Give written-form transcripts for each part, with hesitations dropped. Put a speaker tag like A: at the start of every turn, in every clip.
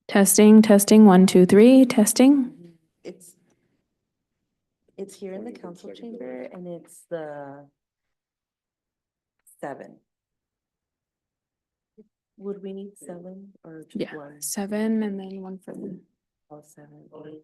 A: Testing, testing, 1, 2, 3, testing.
B: It's here in the council chamber and it's the 7. Would we need 7 or just
A: Yeah,
B: 1?
A: 7 and then 1 for the.
B: Oh, 7, 8.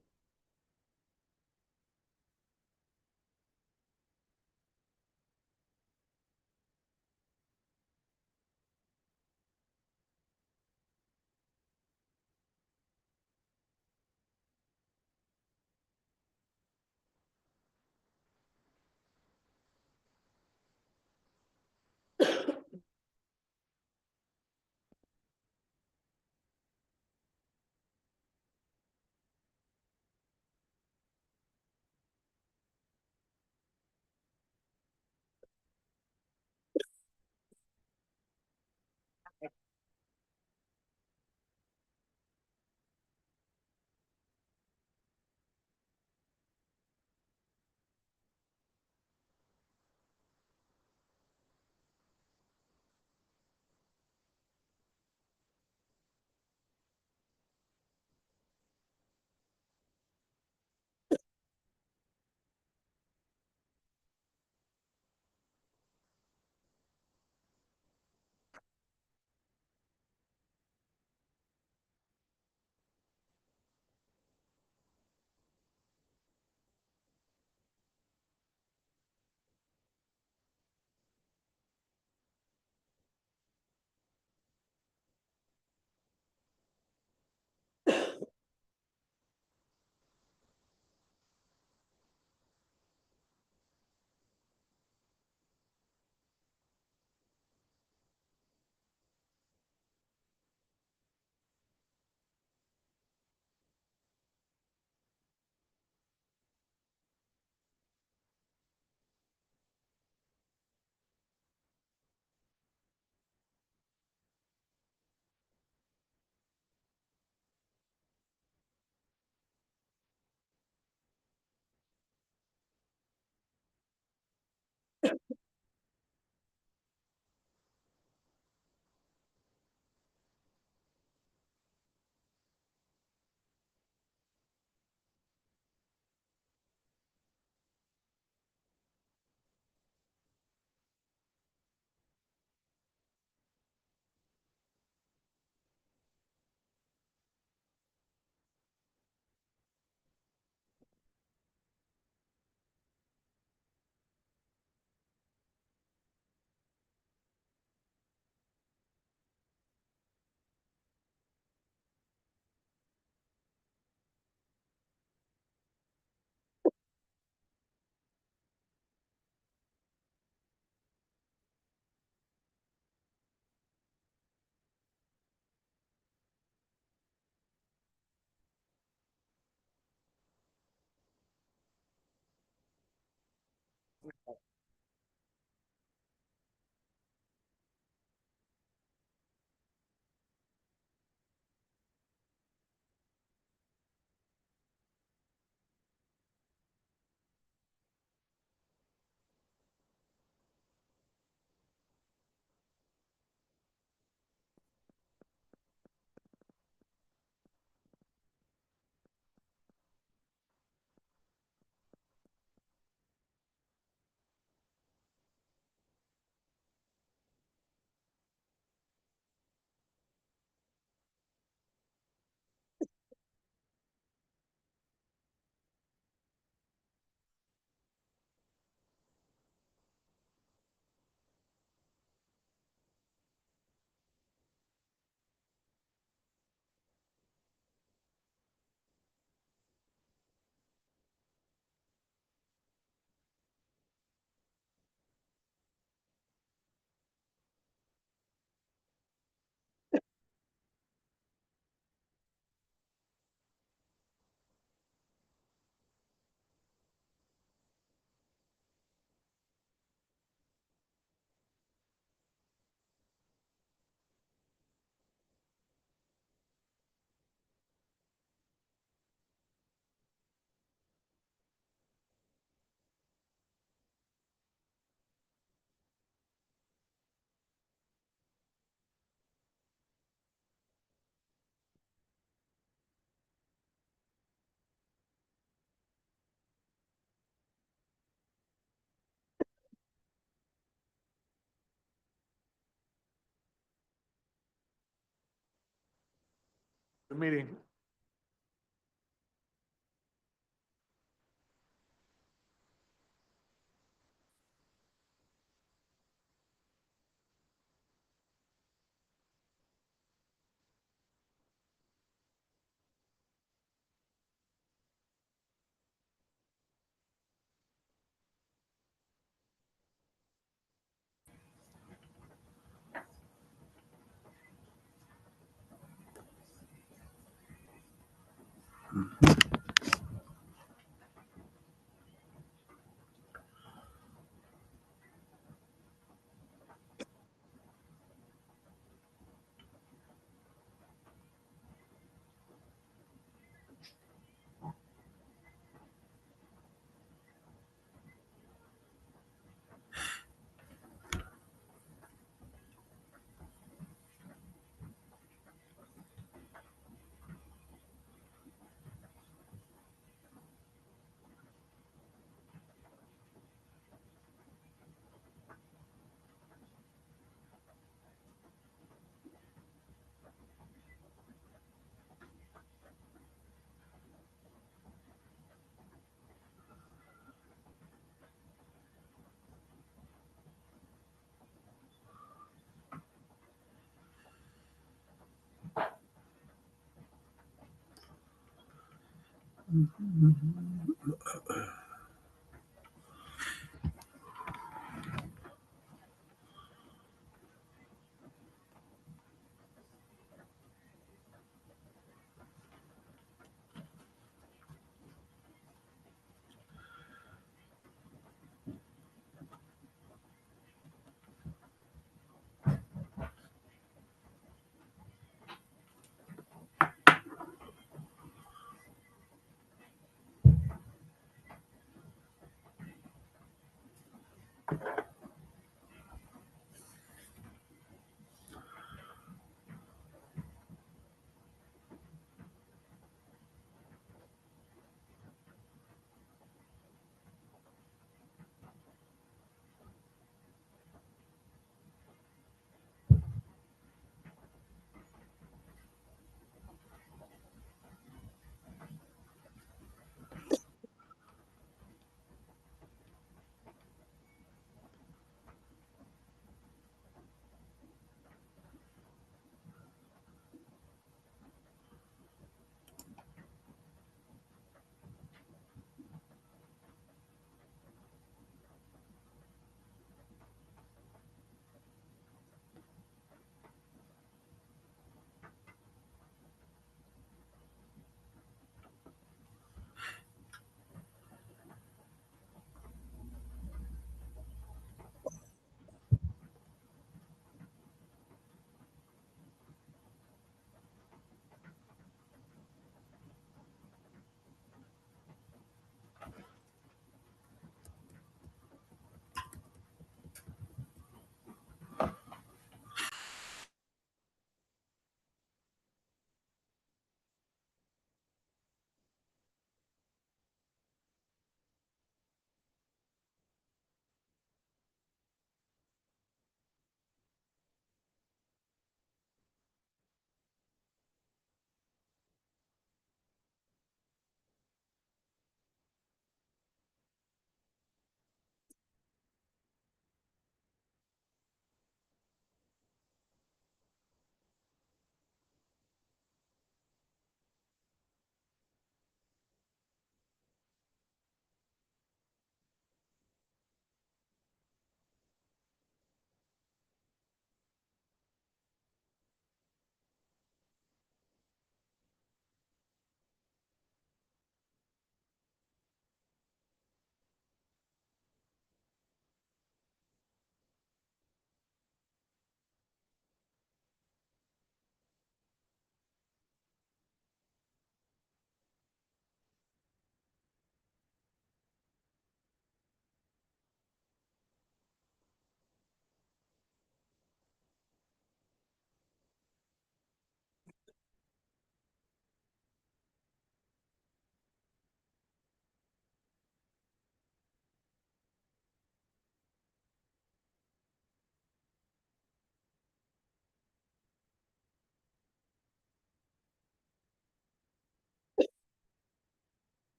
C: The meeting.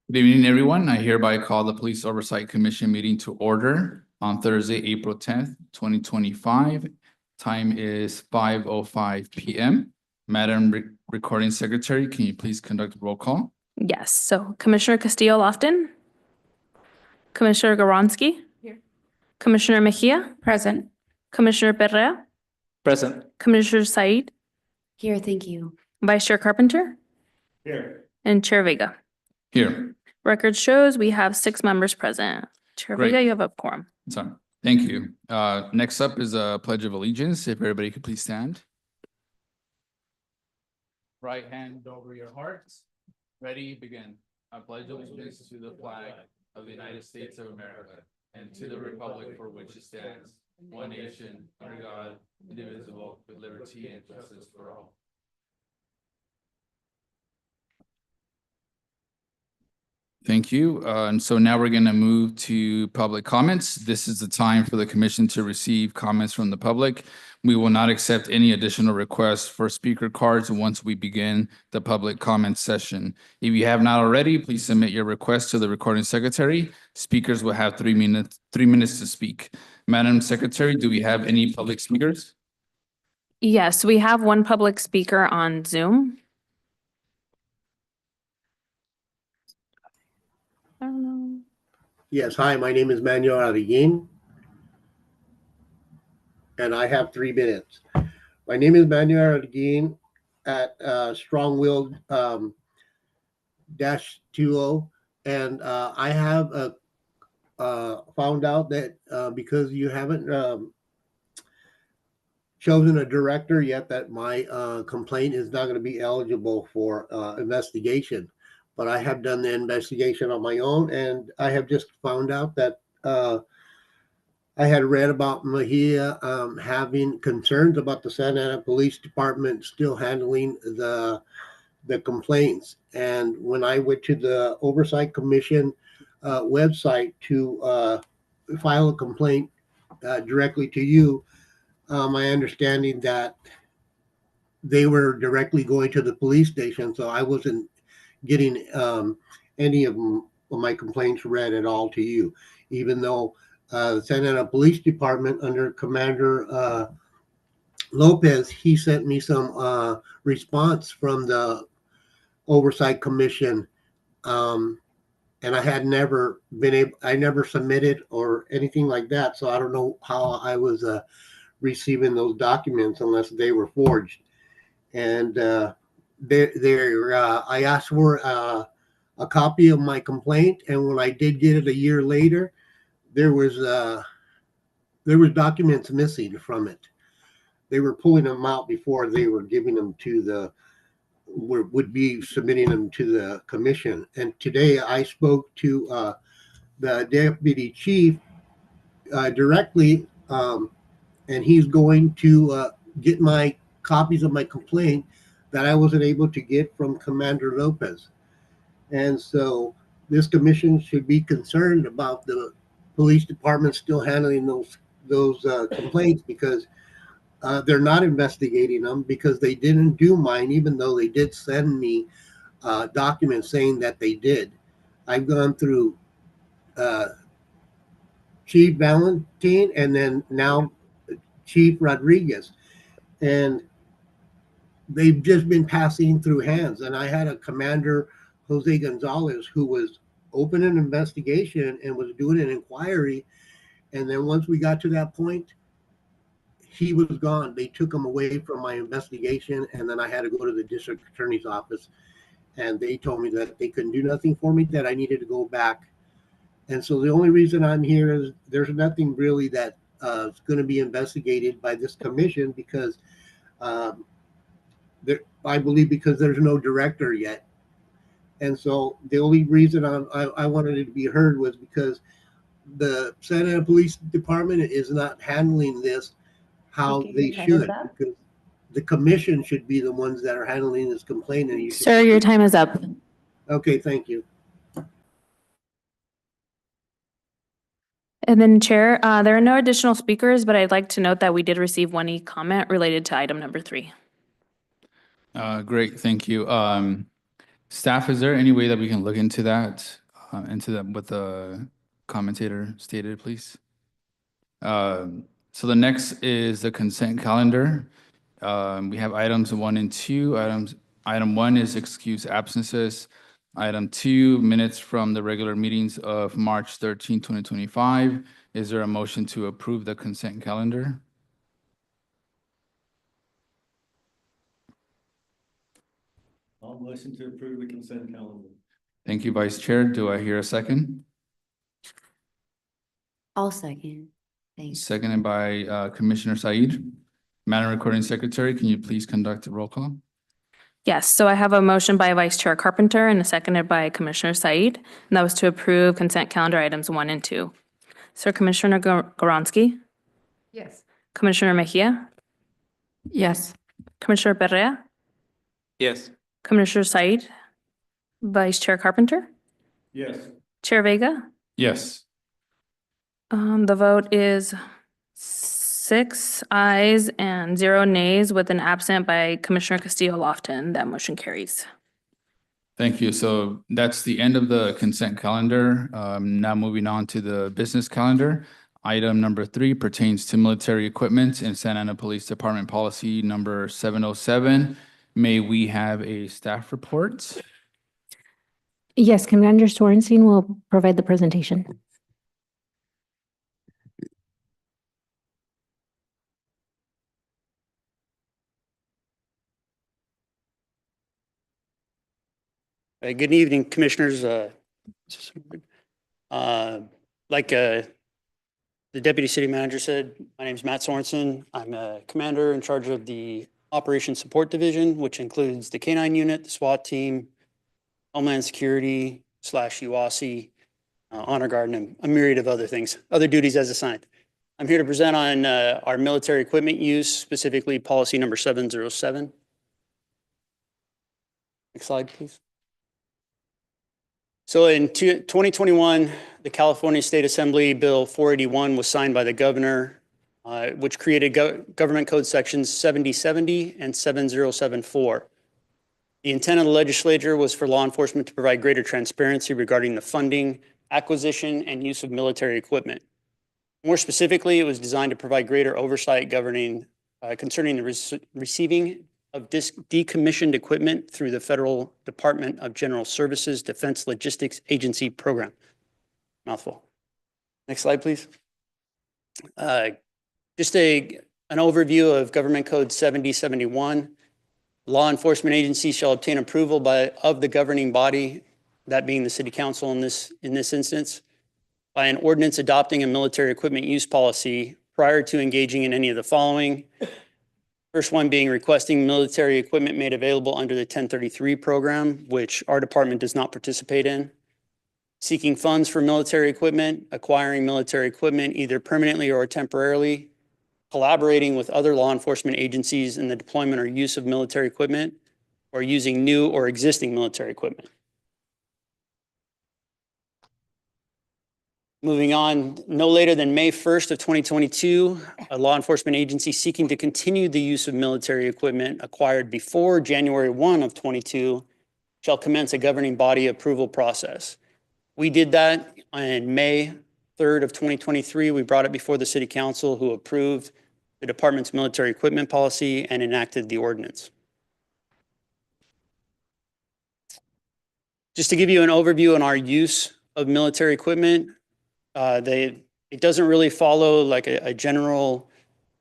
C: Good evening, everyone. I hereby call the Police Oversight Commission meeting to order on Thursday, April 10th, 2025. Time is 5:05 p.m. Madam Recording Secretary, can you please conduct a roll call?
A: Yes, so Commissioner Castillo-Lofton. Commissioner Goronsky. Here. Commissioner Mejia. Present. Commissioner Perea.
D: Present.
A: Commissioner Said.
B: Here, thank you.
A: Vice Chair Carpenter.
D: Here.
A: And Chair Vega.
C: Here.
A: Record shows we have 6 members present. Chair
C: Great.
A: Vega, you have a quorum.
C: Sorry. Thank you. Next up is a Pledge of Allegiance. If everybody could please stand. Right hand over your hearts. Ready, begin. I pledge allegiance to the flag of the United States of America and to the republic for which it stands, one nation, under God, indivisible, with liberty and justice for all. Thank you. And so now we're going to move to public comments. This is the time for the commission to receive comments from the public. We will not accept any additional requests for speaker cards once we begin the public comment session. If you have not already, please submit your request to the recording secretary. Speakers will have 3 minutes to speak. Madam Secretary, do we have any public speakers?
A: Yes, we have one public speaker on Zoom. I don't know.
E: Yes, hi, my name is Manuel Arguin, and I have 3 minutes. My name is Manuel Arguin at Strong-Willed -20, and I have found out that because you haven't chosen a director yet, that my complaint is not going to be eligible for investigation. But I have done the investigation on my own, and I have just found out that I had read about Mejia having concerns about the Santa Ana Police Department still handling the complaints. And when I went to the Oversight Commission website to file a complaint directly to you, my understanding that they were directly going to the police station, so I wasn't getting any of my complaints read at all to you, even though the Santa Ana Police Department under Commander Lopez, he sent me some response from the Oversight Commission, and I had never I never submitted or anything like that, so I don't know how I was receiving those documents unless they were forged. And I asked for a copy of my complaint, and when I did get it a year later, there was documents missing from it. They were pulling them out before they were giving them to would be submitting them to the commission. And today I spoke to the deputy chief directly, and he's going to get my copies of my complaint that I wasn't able to get from Commander Lopez. And so this commission should be concerned about the police department still handling those complaints, because they're not investigating them, because they didn't do mine, even though they did send me documents saying that they did. I've gone through Chief Valentine, and then now Chief Rodriguez. And they've just been passing through hands. And I had a commander, Jose Gonzalez, who was opening an investigation and was doing an inquiry. And then once we got to that point, he was gone. They took him away from my investigation. And then I had to go to the district attorney's office. And they told me that they couldn't do nothing for me, that I needed to go back. And so the only reason I'm here is there's nothing really that is going to be investigated by this commission because I believe because there's no director yet. And so the only reason I wanted it to be heard was because the Santa Ana Police Department is not handling this how
B: Okay,
E: they
B: your time is
E: should.
B: up.
E: Because the commission should be the ones that are handling this complaint. And you should-
A: Sir, your time is up.
E: Okay, thank you.
A: And then Chair, there are no additional speakers, but I'd like to note that we did receive one e-comment related to item number 3.
C: Great, thank you. Staff, is there any way that we can look into that, what the commentator stated, please? So the next is the consent calendar. We have items 1 and 2. Item 1 is excuse absences. Item 2, minutes from the regular meetings of March 13, 2025. Is there a motion to approve the consent calendar?
D: I'll motion to approve the consent calendar.
C: Thank you, Vice Chair. Do I hear a second?
B: I'll second. Thanks.
C: Seconded by Commissioner Said. Madam Recording Secretary, can you please conduct a roll call?
A: Yes, so I have a motion by Vice Chair Carpenter and a seconded by Commissioner Said, and that was to approve consent calendar items 1 and 2. Sir, Commissioner Goransky,
B: Yes.
A: Commissioner Mejia,
B: Yes.
A: Commissioner Perea,
D: Yes.
A: Commissioner Said, Vice Chair Carpenter,
D: Yes.
A: Chair Vega.
C: Yes.
A: The vote is 6 ayes and 0 nays with an absent by Commissioner Castillo-Lofton. That motion carries.
C: Thank you. So that's the end of the consent calendar. Now moving on to the business calendar. Item number 3 pertains to military equipment and Santa Ana Police Department Policy number 707. May we have a staff report?
F: Yes, Commander Sorensen will provide the presentation.
G: Good evening, Commissioners. Like the Deputy City Manager said, my name is Matt Sorensen. I'm a commander in charge of the Operations Support Division, which includes the K-9 unit, the SWAT team, Homeland Security / UASI, Honor Guard, and a myriad of other things, other duties as assigned. I'm here to present on our military equipment use, specifically policy number 707. Next slide, please. So in 2021, the California State Assembly Bill 481 was signed by the governor, which created government code sections 7070 and 7074. The intent of the legislature was for law enforcement to provide greater transparency regarding the funding, acquisition, and use of military equipment. More specifically, it was designed to provide greater oversight governing concerning the receiving of decommissioned equipment through the Federal Department of General Services Defense Logistics Agency program. Mouthful. Next slide, please. Just an overview of Government Code 7071. Law enforcement agencies shall obtain approval of the governing body, that being the City Council in this instance, by an ordinance adopting a military equipment use policy prior to engaging in any of the following. First one being requesting military equipment made available under the 1033 program, which our department does not participate in. Seeking funds for military equipment, acquiring military equipment either permanently or temporarily, collaborating with other law enforcement agencies in the deployment or use of military equipment, or using new or existing military equipment. Moving on, no later than May 1st of 2022, a law enforcement agency seeking to continue the use of military equipment acquired before January 1 of 22 shall commence a governing body approval process. We did that on May 3rd of 2023. We brought it before the City Council, who approved the department's military equipment policy and enacted the ordinance. Just to give you an overview on our use of military equipment, it doesn't really follow like a general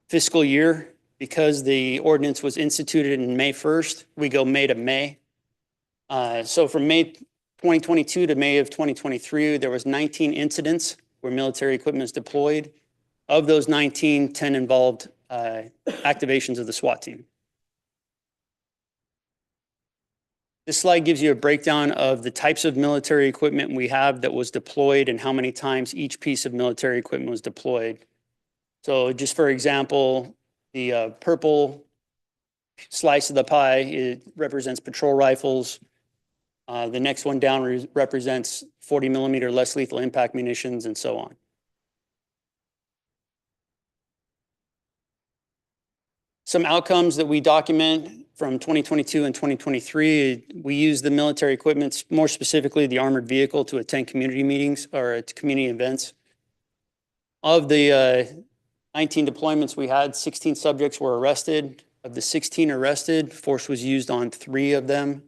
G: fiscal year because the ordinance was instituted in May 1st. We go May to May. So from May 2022 to May of 2023, there was 19 incidents where military equipment is deployed. Of those 19, 10 involved activations of the SWAT team. This slide gives you a breakdown of the types of military equipment we have that was deployed and how many times each piece of military equipment was deployed. So just for example, the purple slice of the pie, it represents patrol rifles. The next one down represents 40 millimeter less lethal impact munitions and so on. Some outcomes that we document from 2022 and 2023, we use the military equipment, more specifically the armored vehicle, to attend community meetings or community events. Of the 19 deployments we had, 16 subjects were arrested. Of the 16 arrested, force was used on 3 of them.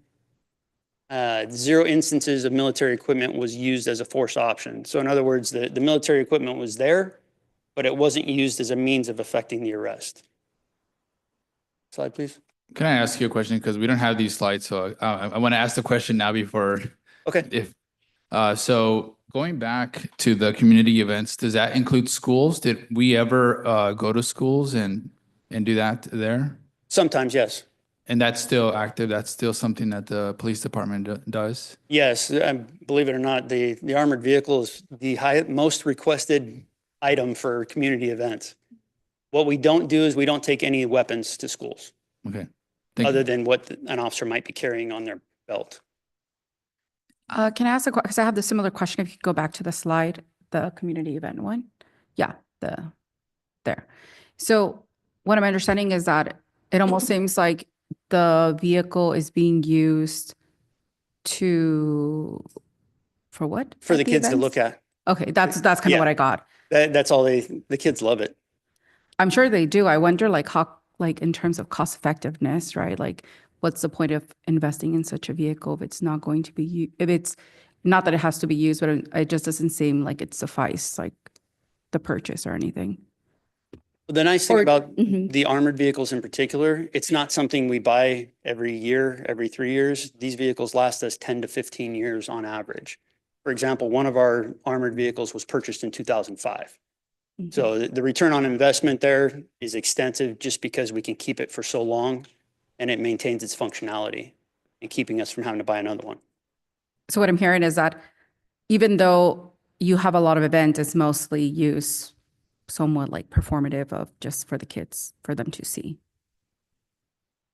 G: 0 instances of military equipment was used as a force option. So in other words, the military equipment was there, but it wasn't used as a means of effecting the arrest. Slide, please.
C: Can I ask you a question? Because we don't have these slides, so I want to ask the question now before.
G: Okay.
C: So going back to the community events, does that include schools? Did we ever go to schools and do that there?
G: Sometimes, yes.
C: And that's still active? That's still something that the police department does?
G: Yes, believe it or not, the armored vehicle is the most requested item for community events. What we don't do is we don't take any weapons to schools.
C: Okay.
G: Other than what an officer might be carrying on their belt.
H: Can I ask a question? Because I have the similar question. If you go back to the slide, the community event one. Yeah, there. So what I'm understanding is that it almost seems like the vehicle is being used for what?
G: For the
H: at
G: kids to
H: events?
G: look at.
H: Okay, that's kind of
G: Yeah.
H: what I got.
G: That's all the kids love it.
H: I'm sure they do. I wonder like in terms of cost effectiveness, right? Like what's the point of investing in such a vehicle if it's not going to be, if it's not that it has to be used, but it just doesn't seem like it suffice like the purchase or anything.
G: The nice thing about
H: Mhm.
G: the armored vehicles in particular, it's not something we buy every year, every 3 years. These vehicles last us 10 to 15 years on average. For example, one of our armored vehicles was purchased in 2005. So the return on investment there is extensive just because we can keep it for so long and it maintains its functionality and keeping us from having to buy another one.
H: So what I'm hearing is that even though you have a lot of events, it's mostly used somewhat like performative of just for the kids, for them to see.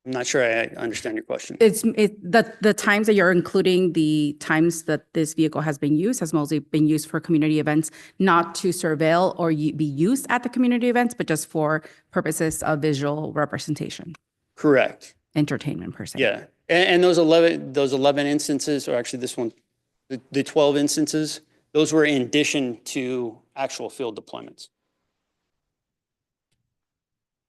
G: I'm not sure I understand your question.
H: The times that you're including, the times that this vehicle has been used has mostly been used for community events, not to surveil or be used at the community events, but just for purposes of visual representation,
G: Correct.
H: entertainment per se.
G: Yeah. And those 11 instances, or actually this one, the 12 instances, those were in addition to actual field deployments.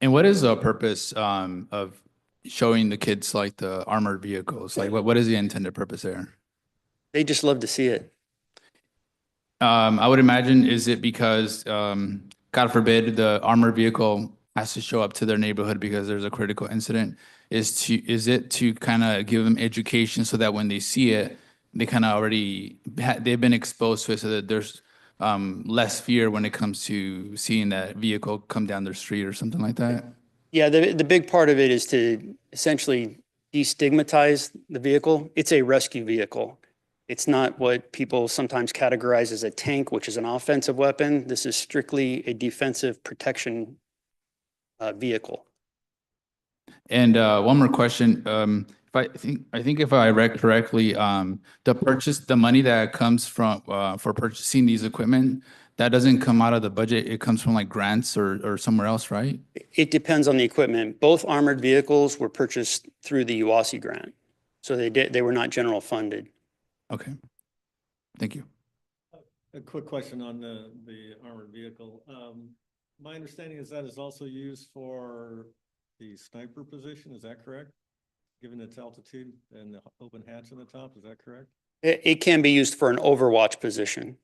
C: And what is the purpose of showing the kids like the armored vehicles? Like what is the intended purpose there?
G: They just love to see it.
C: I would imagine, is it because, God forbid, the armored vehicle has to show up to their neighborhood because there's a critical incident? Is it to kind of give them education so that when they see it, they kind of already, they've been exposed to it so that there's less fear when it comes to seeing that vehicle come down their street or something like that?
G: Yeah, the big part of it is to essentially destigmatize the vehicle. It's a rescue vehicle. It's not what people sometimes categorize as a tank, which is an offensive weapon. This is strictly a defensive protection vehicle.
C: And one more question. I think if I read correctly, the money that comes from for purchasing these equipment, that doesn't come out of the budget. It comes from like grants or somewhere else, right?
G: It depends on the equipment. Both armored vehicles were purchased through the UASI grant. So they were not general funded.
C: Okay. Thank you.
D: A quick question on the armored vehicle. My understanding is that is also used for the sniper position, is that correct? Given its altitude and the open hatch on the top, is that correct?
G: It can be used for an overwatch position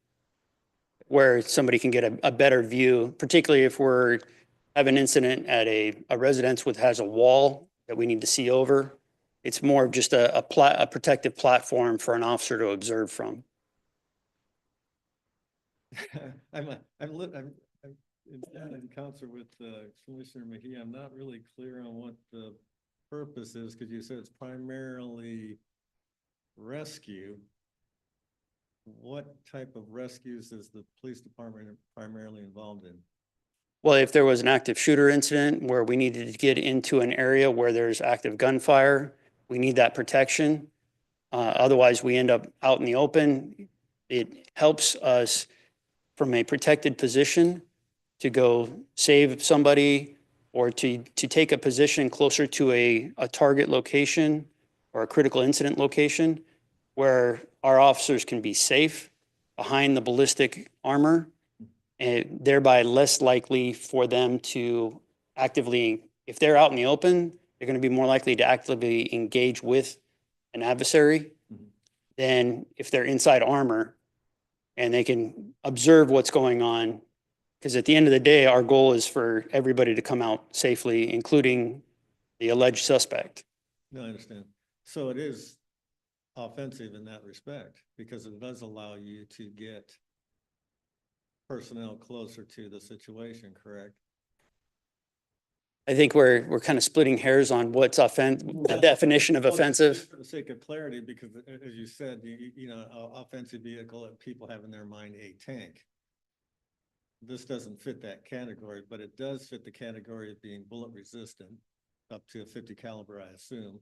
G: where somebody can get a better view, particularly if we're have an incident at a residence with has a wall that we need to see over. It's more of just a protective platform for an officer to observe from.
D: I'm in concert with Commissioner Mejia. I'm not really clear on what the purpose is, because you said it's primarily rescue. What type of rescues is the police department primarily involved in?
G: Well, if there was an active shooter incident where we needed to get into an area where there's active gunfire, we need that protection. Otherwise, we end up out in the open. It helps us from a protected position to go save somebody or to take a position closer to a target location or a critical incident location where our officers can be safe behind the ballistic armor, and thereby less likely for them to actively, if they're out in the open, they're going to be more likely to actively engage with an adversary than if they're inside armor and they can observe what's going on. Because at the end of the day, our goal is for everybody to come out safely, including the alleged suspect.
D: No, I understand. So it is offensive in that respect, because it does allow you to get personnel closer to the situation, correct?
G: I think we're kind of splitting hairs on what's the definition of
D: Well,
G: offensive.
D: For the sake of clarity, because as you said, offensive vehicle, people have in their mind a tank. This doesn't fit that category, but it does fit the category of being bullet resistant, up to a 50 caliber, I assume.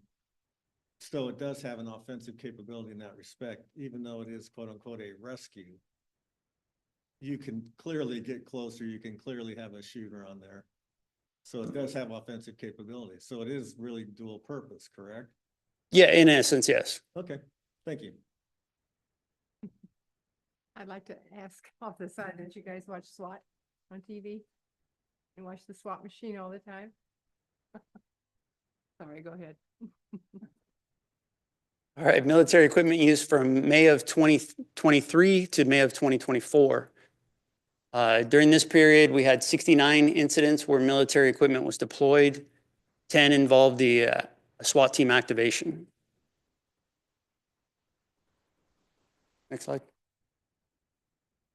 D: So it does have an offensive capability in that respect, even though it is quote unquote a rescue. You can clearly get closer. You can clearly have a shooter on there. So it does have offensive capability. So it is really dual purpose, correct?
G: Yeah, in essence, yes.
D: Okay, thank you.
I: I'd like to ask off the side, did you guys watch SWAT on TV? You watch the SWAT machine all the time? Sorry, go ahead.
G: All right, military equipment used from May of 2023 to May of 2024. During this period, we had 69 incidents where military equipment was deployed. 10 involved the SWAT team activation. Next slide.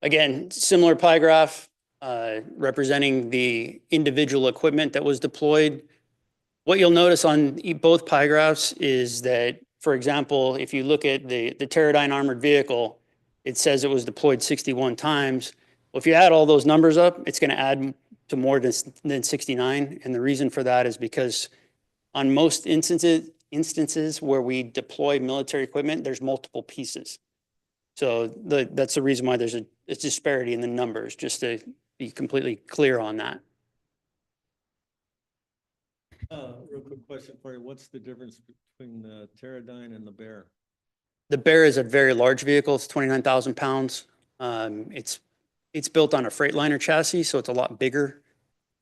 G: Again, similar pie graph representing the individual equipment that was deployed. What you'll notice on both pie graphs is that, for example, if you look at the Teradyne armored vehicle, it says it was deployed 61 times. Well, if you add all those numbers up, it's going to add to more than 69. And the reason for that is because on most instances where we deploy military equipment, there's multiple pieces. So that's the reason why there's a disparity in the numbers, just to be completely clear on that.
D: Real quick question for you. What's the difference between the Teradyne and the Bear?
G: The Bear is a very large vehicle. It's 29,000 pounds. It's built on a Freightliner chassis, so it's a lot bigger.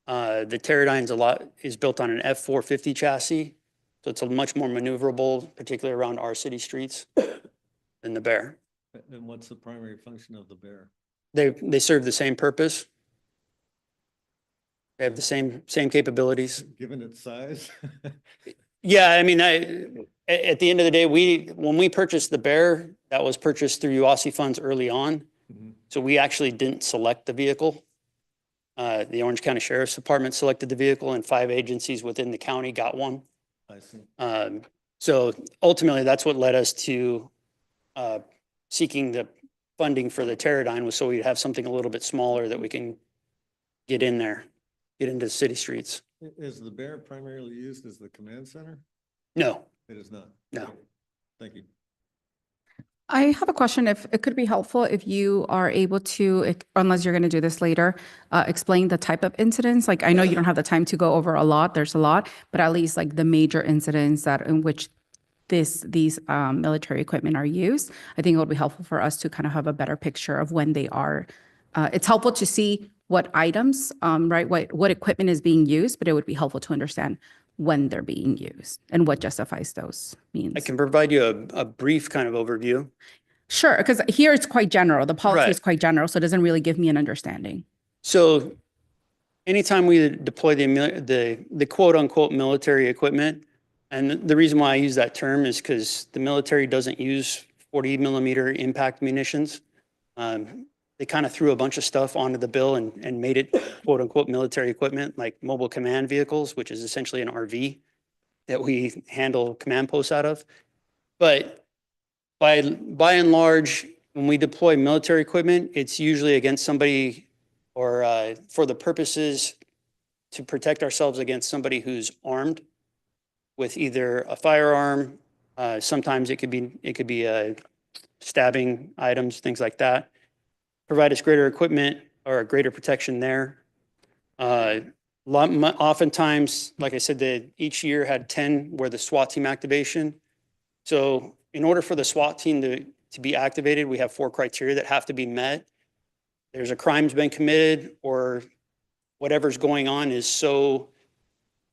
G: The Teradyne is built on an F450 chassis, so it's a much more maneuverable, particularly around our city streets, than the Bear.
D: And what's the primary function of the Bear?
G: They serve the same purpose. They have the same capabilities.
D: Given its size?
G: Yeah, I mean, at the end of the day, when we purchased the Bear, that was purchased through UASI funds early on.
D: Mhm.
G: So we actually didn't select the vehicle. The Orange County Sheriff's Department selected the vehicle, and 5 agencies within the county got one.
D: I see.
G: So ultimately, that's what led us to seeking the funding for the Teradyne, was so we'd have something a little bit smaller that we can get in there, get into the city streets.
D: Is the Bear primarily used as the command center?
G: No,
D: It is not.
G: No.
D: Okay. Thank you.
H: I have a question. If it could be helpful if you are able to, unless you're going to do this later, explain the type of incidents. Like, I know you don't have the time to go over a lot. There's a lot, but at least like the major incidents that in which these military equipment are used. I think it would be helpful for us to kind of have a better picture of when they are. It's helpful to see what items, right, what equipment is being used, but it would be helpful to understand when they're being used and what justifies those means.
G: I can provide you a brief kind of overview.
H: Sure, because here it's quite general. The policy
G: Right.
H: is quite general, so it doesn't really give me an understanding.
G: So anytime we deploy the quote unquote military equipment, and the reason why I use that term is because the military doesn't use 40 millimeter impact munitions. They kind of threw a bunch of stuff onto the bill and made it quote unquote military equipment, like mobile command vehicles, which is essentially an RV that we handle command posts out of. But by and large, when we deploy military equipment, it's usually against somebody or for the purposes to protect ourselves against somebody who's armed with either a firearm. Sometimes it could be stabbing items, things like that. Provide us greater equipment or greater protection there. Oftentimes, like I said, each year had 10 were the SWAT team activation. So in order for the SWAT team to be activated, we have 4 criteria that have to be met. There's a crime's been committed or whatever's going on is so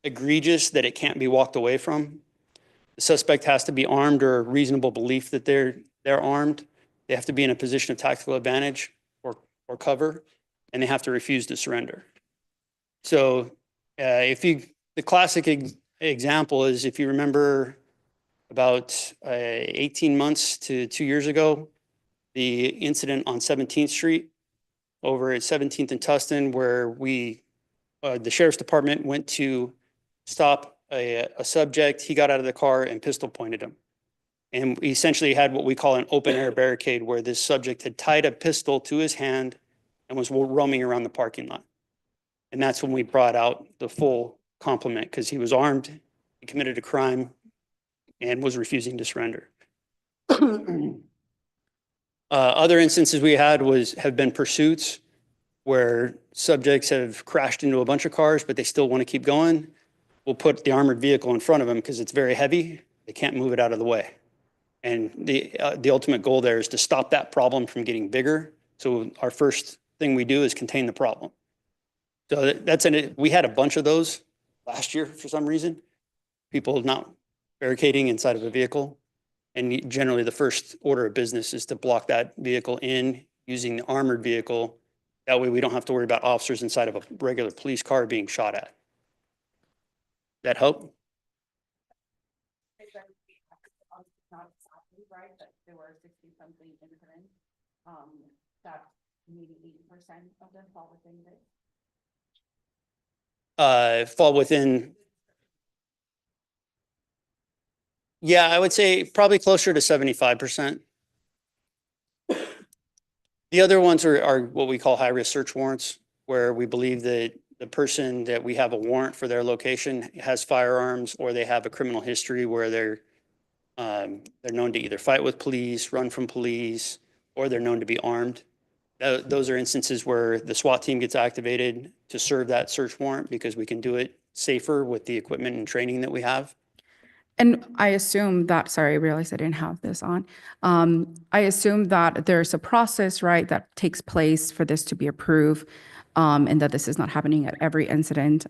G: egregious that it can't be walked away from. The suspect has to be armed or reasonable belief that they're armed. They have to be in a position of tactical advantage or cover, and they have to refuse to surrender. So the classic example is, if you remember about 18 months to 2 years ago, the incident on 17th Street over at 17th and Tustin, where the sheriff's department went to stop a subject. He got out of the car and pistol pointed him. And we essentially had what we call an open air barricade, where this subject had tied a pistol to his hand and was roaming around the parking lot. And that's when we brought out the full complement, because he was armed, he committed a crime, and was refusing to surrender. Other instances we had have been pursuits where subjects have crashed into a bunch of cars, but they still want to keep going. We'll put the armored vehicle in front of them because it's very heavy. They can't move it out of the way. And the ultimate goal there is to stop that problem from getting bigger. So our first thing we do is contain the problem. So we had a bunch of those last year for some reason. People not barricading inside of a vehicle. And generally the first order of business is to block that vehicle in using the armored vehicle. That way we don't have to worry about officers inside of a regular police car being shot at. That help?
H: Not exactly right, but there were 60-something incidents. That maybe 80% of them fall within this.
G: Fall within. Yeah, I would say probably closer to 75%. The other ones are what we call high-risk search warrants, where we believe that the person that we have a warrant for their location has firearms, or they have a criminal history where they're known to either fight with police, run from police, or they're known to be armed. Those are instances where the SWAT team gets activated to serve that search warrant, because we can do it safer with the equipment and training that we have.
H: And I assume that, sorry, I realized I didn't have this on. I assume that there's a process, right, that takes place for this to be approved, and that this is not happening at every incident.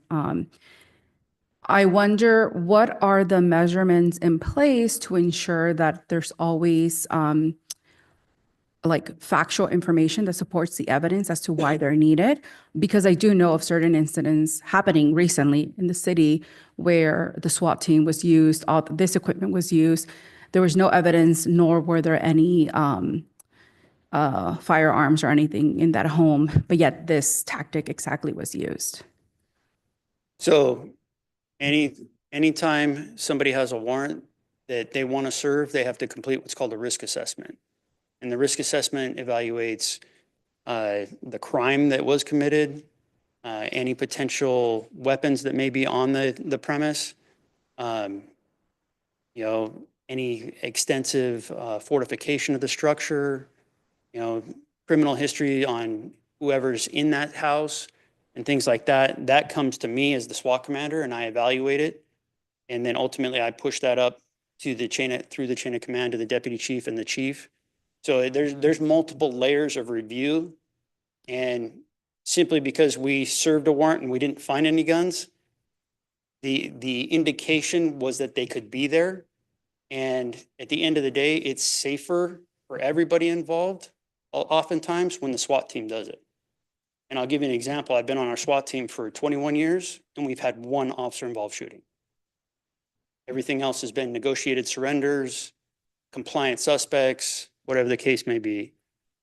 H: I wonder, what are the measurements in place to ensure that there's always like factual information that supports the evidence as to why they're needed? Because I do know of certain incidents happening recently in the city where the SWAT team was used, all this equipment was used. There was no evidence, nor were there any firearms or anything in that home, but yet this tactic exactly was used.
G: So anytime somebody has a warrant that they want to serve, they have to complete what's called a risk assessment. And the risk assessment evaluates the crime that was committed, any potential weapons that may be on the premise, any extensive fortification of the structure, criminal history on whoever's in that house and things like that. That comes to me as the SWAT commander, and I evaluate it. And then ultimately I push that up to through the chain of command to the deputy chief and the chief. So there's multiple layers of review, and simply because we served a warrant and we didn't find any guns. The indication was that they could be there. And at the end of the day, it's safer for everybody involved, oftentimes when the SWAT team does it. And I'll give you an example. I've been on our SWAT team for 21 years, and we've had one officer-involved shooting. Everything else has been negotiated surrenders, compliant suspects, whatever the case may be.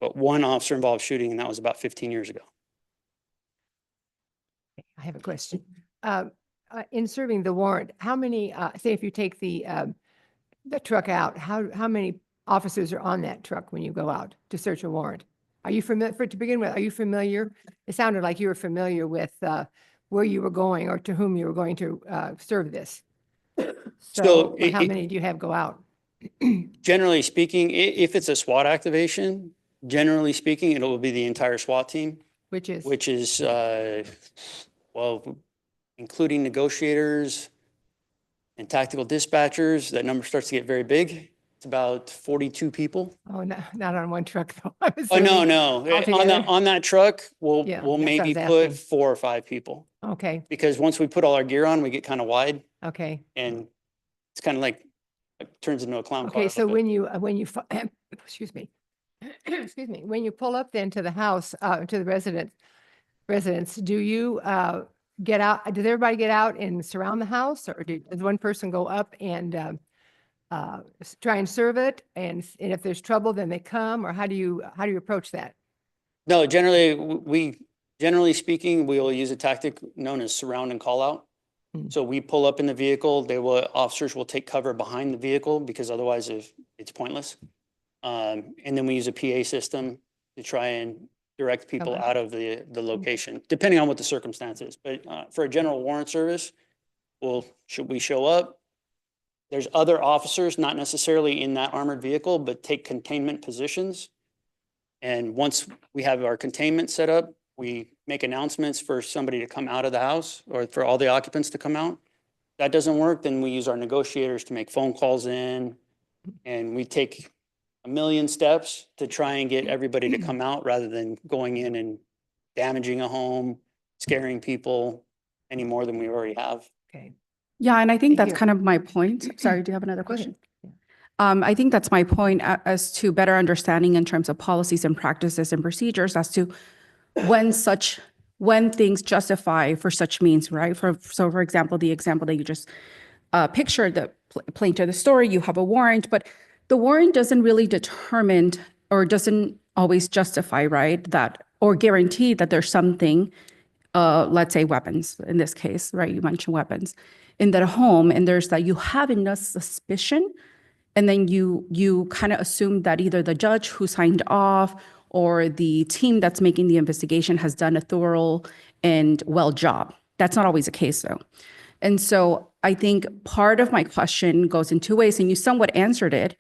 G: But one officer-involved shooting, and that was about 15 years ago.
I: I have a question. In serving the warrant, how many, say if you take the truck out, how many officers are on that truck when you go out to search a warrant? Are you familiar, to begin with, are you familiar? It sounded like you were familiar with where you were going or to whom you were going to serve this. So how many do you have go out?
G: Generally speaking, if it's a SWAT activation, generally speaking, it will be the entire SWAT team.
I: Which is?
G: Well, including negotiators and tactical dispatchers, that number starts to get very big. It's about 42 people.
I: Oh, not on one truck though. I'm
G: Oh, no,
I: assuming.
G: no.
I: Altogether?
G: On that truck, we'll
I: Yeah, that's what I
G: maybe
I: was
G: put
I: asking.
G: 4 or 5 people.
I: Okay,
G: Because once we put all our gear on, we get kind of wide
I: okay.
G: and it's kind of like, it turns into a clown car.
I: Okay,
G: a
I: so
G: little bit.
I: when you, excuse me, excuse me, when you pull up then to the house, to the residence, do you get out, does everybody get out and surround the house? Or does one person go up and try and serve it? And if there's trouble, then they come? Or how do you approach that?
G: No, generally speaking, we will use a tactic known as surround and call out. So we pull up in the vehicle, officers will take cover behind the vehicle because otherwise it's pointless. And then we use a PA system to try and direct people out of the location, depending on what the circumstance is. But for a general warrant service, should we show up? There's other officers, not necessarily in that armored vehicle, but take containment positions. And once we have our containment set up, we make announcements for somebody to come out of the house or for all the occupants to come out. If that doesn't work, then we use our negotiators to make phone calls in, and we take a million steps to try and get everybody to come out rather than going in and damaging a home, scaring people any more than we already have.
I: Okay.
H: Yeah, and I think that's
I: Here.
H: kind of my point. Sorry, do you have another
I: Go ahead.
H: question? I think that's my point as to better understanding in terms of policies and practices and procedures as to when things justify for such means, right? So for example, the example that you just pictured, the plain to the story, you have a warrant, but the warrant doesn't really determine or doesn't always justify, right? That or guarantee that there's something, let's say weapons in this case, right? You mentioned weapons in that home, and there's that you have enough suspicion. And then you kind of assume that either the judge who signed off or the team that's making the investigation has done a thorough and well job. That's not always the case though. And so I think part of my question goes in 2 ways, and you somewhat answered it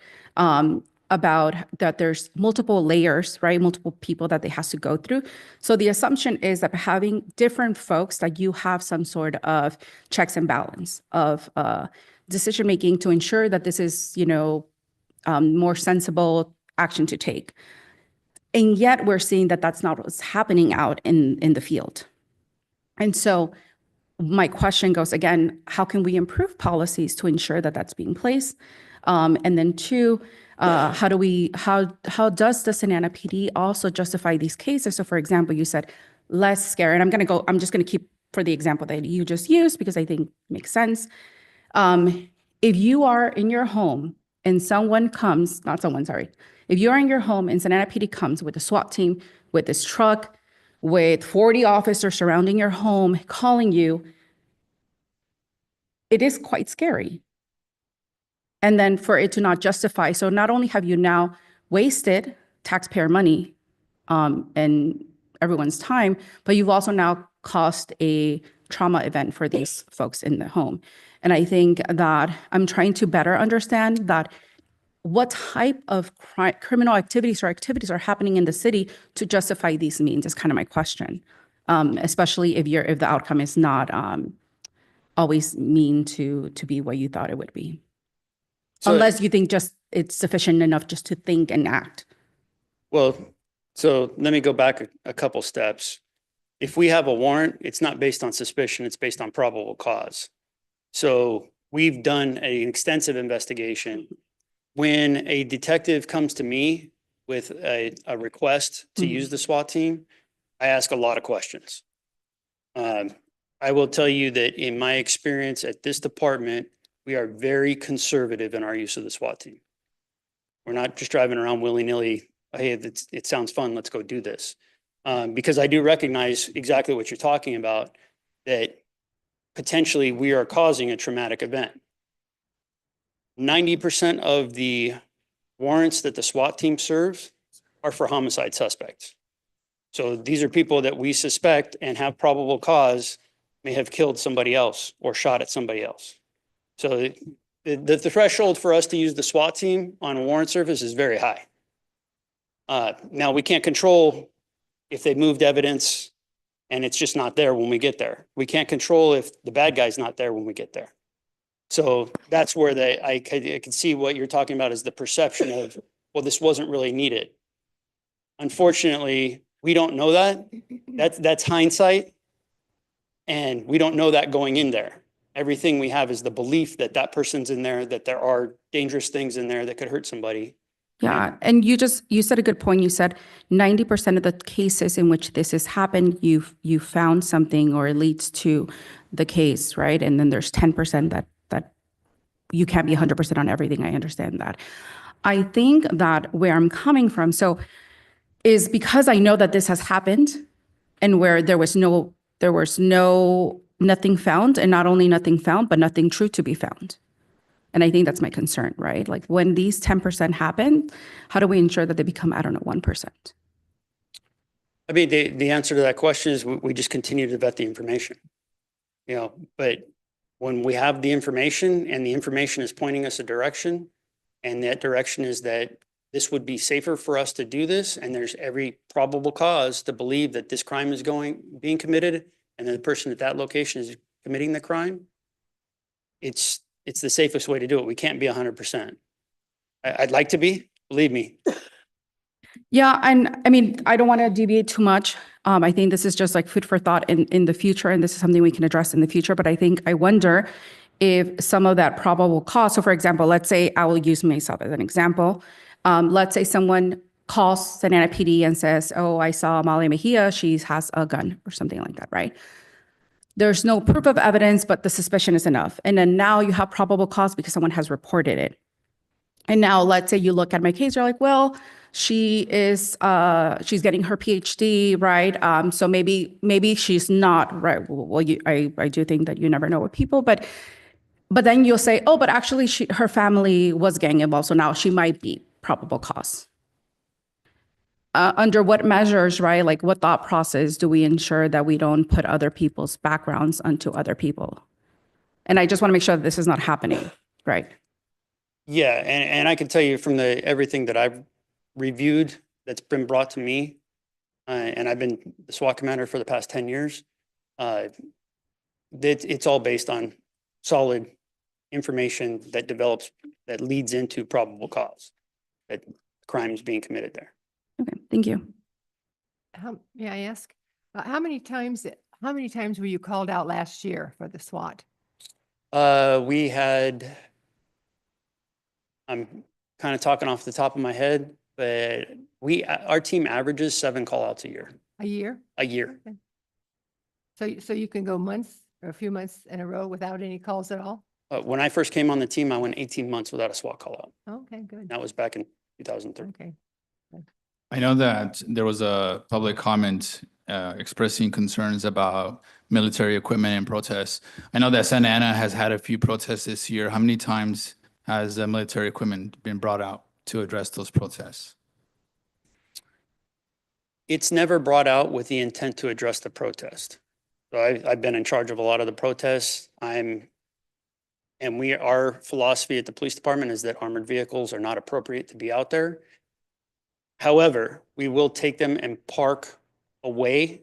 H: about that there's multiple layers, right? Multiple people that they has to go through. So the assumption is that having different folks, like you have some sort of checks and balance of decision-making to ensure that this is, more sensible action to take. And yet we're seeing that that's not what's happening out in the field. And so my question goes again, how can we improve policies to ensure that that's being placed? And then 2, how does the Santa Ana PD also justify these cases? So for example, you said less scary, and I'm just going to keep for the example that you just used because I think it makes sense. If you are in your home and if you're in your home and Santa Ana PD comes with a SWAT team, with this truck, with 40 officers surrounding your home, calling you, it is quite scary. And then for it to not justify, so not only have you now wasted taxpayer money and everyone's time, but you've also now caused a trauma event for these folks in the home. And I think that I'm trying to better understand that what type of criminal activities are happening in the city to justify these means is kind of my question, especially if the outcome is not always mean to be what you thought it would be.
G: So-
H: Unless you think just it's sufficient enough just to think and act.
G: Well, so let me go back a couple steps. If we have a warrant, it's not based on suspicion, it's based on probable cause. So we've done an extensive investigation. When a detective comes to me with a request to use the SWAT team, I ask a lot of questions. I will tell you that in my experience at this department, we are very conservative in our use of the SWAT team. We're not just driving around willy-nilly, hey, it sounds fun, let's go do this. Because I do recognize exactly what you're talking about, that potentially we are causing a traumatic event. 90% of the warrants that the SWAT team serves are for homicide suspects. So these are people that we suspect and have probable cause may have killed somebody else or shot at somebody else. So the threshold for us to use the SWAT team on a warrant service is very high. Now, we can't control if they moved evidence and it's just not there when we get there. We can't control if the bad guy's not there when we get there. So that's where I can see what you're talking about is the perception of, well, this wasn't really needed. Unfortunately, we don't know that. That's hindsight. And we don't know that going in there. Everything we have is the belief that that person's in there, that there are dangerous things in there that could hurt somebody.
H: Yeah, and you said a good point. You said 90% of the cases in which this has happened, you found something or it leads to the case, right? And then there's 10% that you can't be 100% on everything. I understand that. I think that where I'm coming from, so is because I know that this has happened and where there was nothing found, and not only nothing found, but nothing true to be found. And I think that's my concern, right? Like when these 10% happen, how do we ensure that they become, I don't know, 1%?
G: I mean, the answer to that question is we just continue to vet the information, but when we have the information and the information is pointing us a direction, and that direction is that this would be safer for us to do this, and there's every probable cause to believe that this crime is being committed, and the person at that location is committing the crime, it's the safest way to do it. We can't be 100%. I'd like to be, believe me.
H: Yeah, and I mean, I don't want to deviate too much. I think this is just like food for thought in the future, and this is something we can address in the future. But I wonder if some of that probable cause, so for example, let's say I will use myself as an example. Let's say someone calls Santa Ana PD and says, oh, I saw Amalia Mejia, she has a gun or something like that, right? There's no proof of evidence, but the suspicion is enough. And then now you have probable cause because someone has reported it. And now let's say you look at my case, you're like, well, she's getting her PhD, right? So maybe she's not, right? Well, I do think that you never know with people, but then you'll say, oh, but actually her family was gang involved, so now she might be probable cause. Under what measures, right? Like what thought process do we ensure that we don't put other people's backgrounds onto other people? And I just want to make sure that this is not happening, right?
G: Yeah, and I can tell you from everything that I've reviewed that's been brought to me, and I've been the SWAT commander for the past 10 years, it's all based on solid information that leads into probable cause that crime is being committed there.
H: Okay, thank you.
I: May I ask, how many times were you called out last year for the SWAT?
G: We had, I'm kind of talking off the top of my head, but our team averages 7 call-outs a year.
I: A year?
G: A year.
I: Okay. So you can go months or a few months in a row without any calls at all?
G: When I first came on the team, I went 18 months without a SWAT call-out.
I: Okay, good.
G: That was back in 2003.
I: Okay.
C: I know that there was a public comment expressing concerns about military equipment and protests. I know that Santa Ana has had a few protests this year. How many times has military equipment been brought out to address those protests?
G: It's never brought out with the intent to address the protest. So I've been in charge of a lot of the protests. Our philosophy at the police department is that armored vehicles are not appropriate to be out there. However, we will take them and park away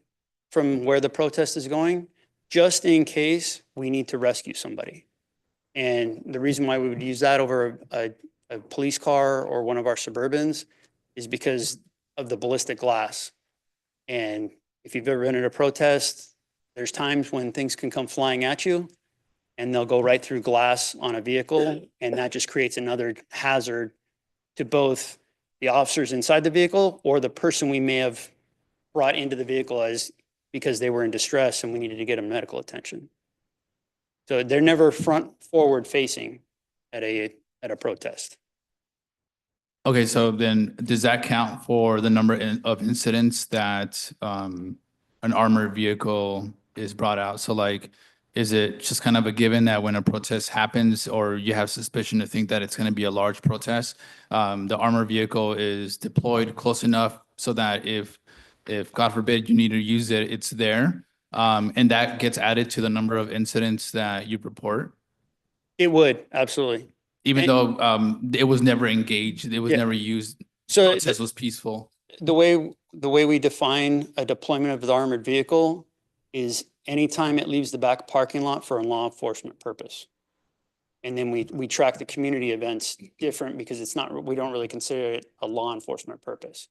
G: from where the protest is going, just in case we need to rescue somebody. And the reason why we would use that over a police car or one of our Suburbans is because of the ballistic glass. And If you've ever been at a protest, there's times when things can come flying at you and they'll go right through glass on a vehicle, and that just creates another hazard to both the officers inside the vehicle or the person we may have brought into the vehicle as because they were in distress and we needed to get them medical attention. So they're never forward facing at a protest.
C: Okay, so then does that count for the number of incidents that an armored vehicle is brought out? So like, is it just kind of a given that when a protest happens or you have suspicion to think that it's going to be a large protest, the armored vehicle is deployed close enough so that if God forbid you need to use it, it's there, and that gets added to the number of incidents that you report?
G: It would, absolutely.
C: Even though it was never engaged, it was
G: Yeah.
C: never used,
G: So
C: protest was peaceful.
G: the way we define a deployment of the armored vehicle is anytime it leaves the back parking lot for a law enforcement purpose. And then we track the community events different because we don't really consider it a law enforcement purpose.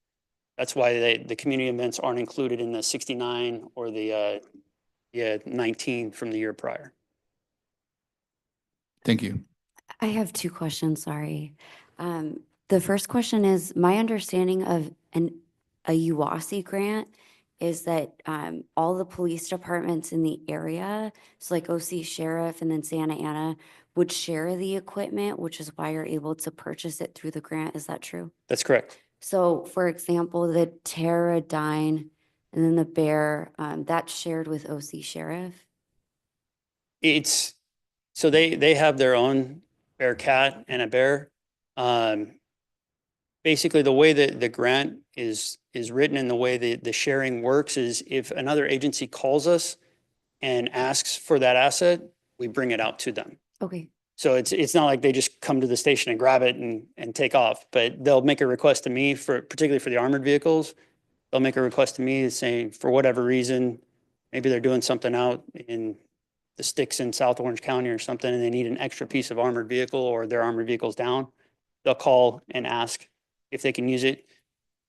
G: That's why the community events aren't included in the 69 or the 19 from the year prior.
C: Thank you.
J: I have two questions, sorry. The first question is, my understanding of a UASI grant is that all the police departments in the area, so like OC Sheriff and then Santa Ana, would share the equipment, which is why you're able to purchase it through the grant. Is that true?
G: That's correct.
J: So for example, the Pterodyne and then the bear, that's shared with OC Sheriff?
G: So they have their own Bearcat and a bear. Basically, the way that the grant is written and the way the sharing works is if another agency calls us and asks for that asset, we bring it out to them.
J: Okay,
G: So it's not like they just come to the station and grab it and take off, but they'll make a request to me particularly for the armored vehicles. They'll make a request to me saying for whatever reason, maybe they're doing something out in the sticks in South Orange County or something, and they need an extra piece of armored vehicle or their armored vehicle's down. They'll call and ask if they can use it.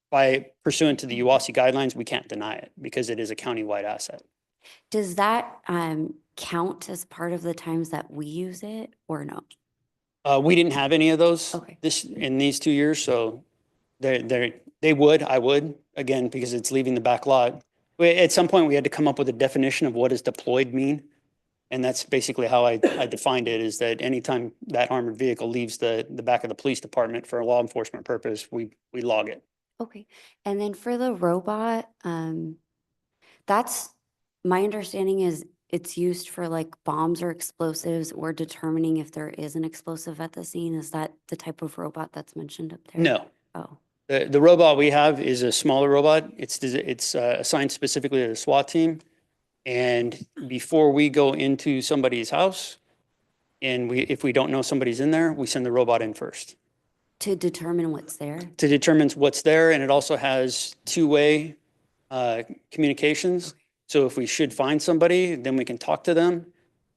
G: By pursuant to the UASI guidelines, we can't deny it because it is a countywide asset.
J: does that count as part of the times that we use it or no?
G: We didn't have any of those
J: Okay.
G: in these 2 years, so I would, again, because it's leaving the back lot. At some point, we had to come up with a definition of what does deployed mean? And that's basically how I defined it, is that anytime that armored vehicle leaves the back of the police department for a law enforcement purpose, we log it.
J: Okay, and then for the robot, that's, my understanding is it's used for like bombs or explosives or determining if there is an explosive at the scene. Is that the type of robot that's mentioned up there?
G: No.
J: Oh,
G: The robot we have is a smaller robot. It's assigned specifically to the SWAT team. And before we go into somebody's house, and if we don't know somebody's in there, we send the robot in first
J: to determine what's there?
G: to determine what's there. And it also has two-way communications. So if we should find somebody, then we can talk to them.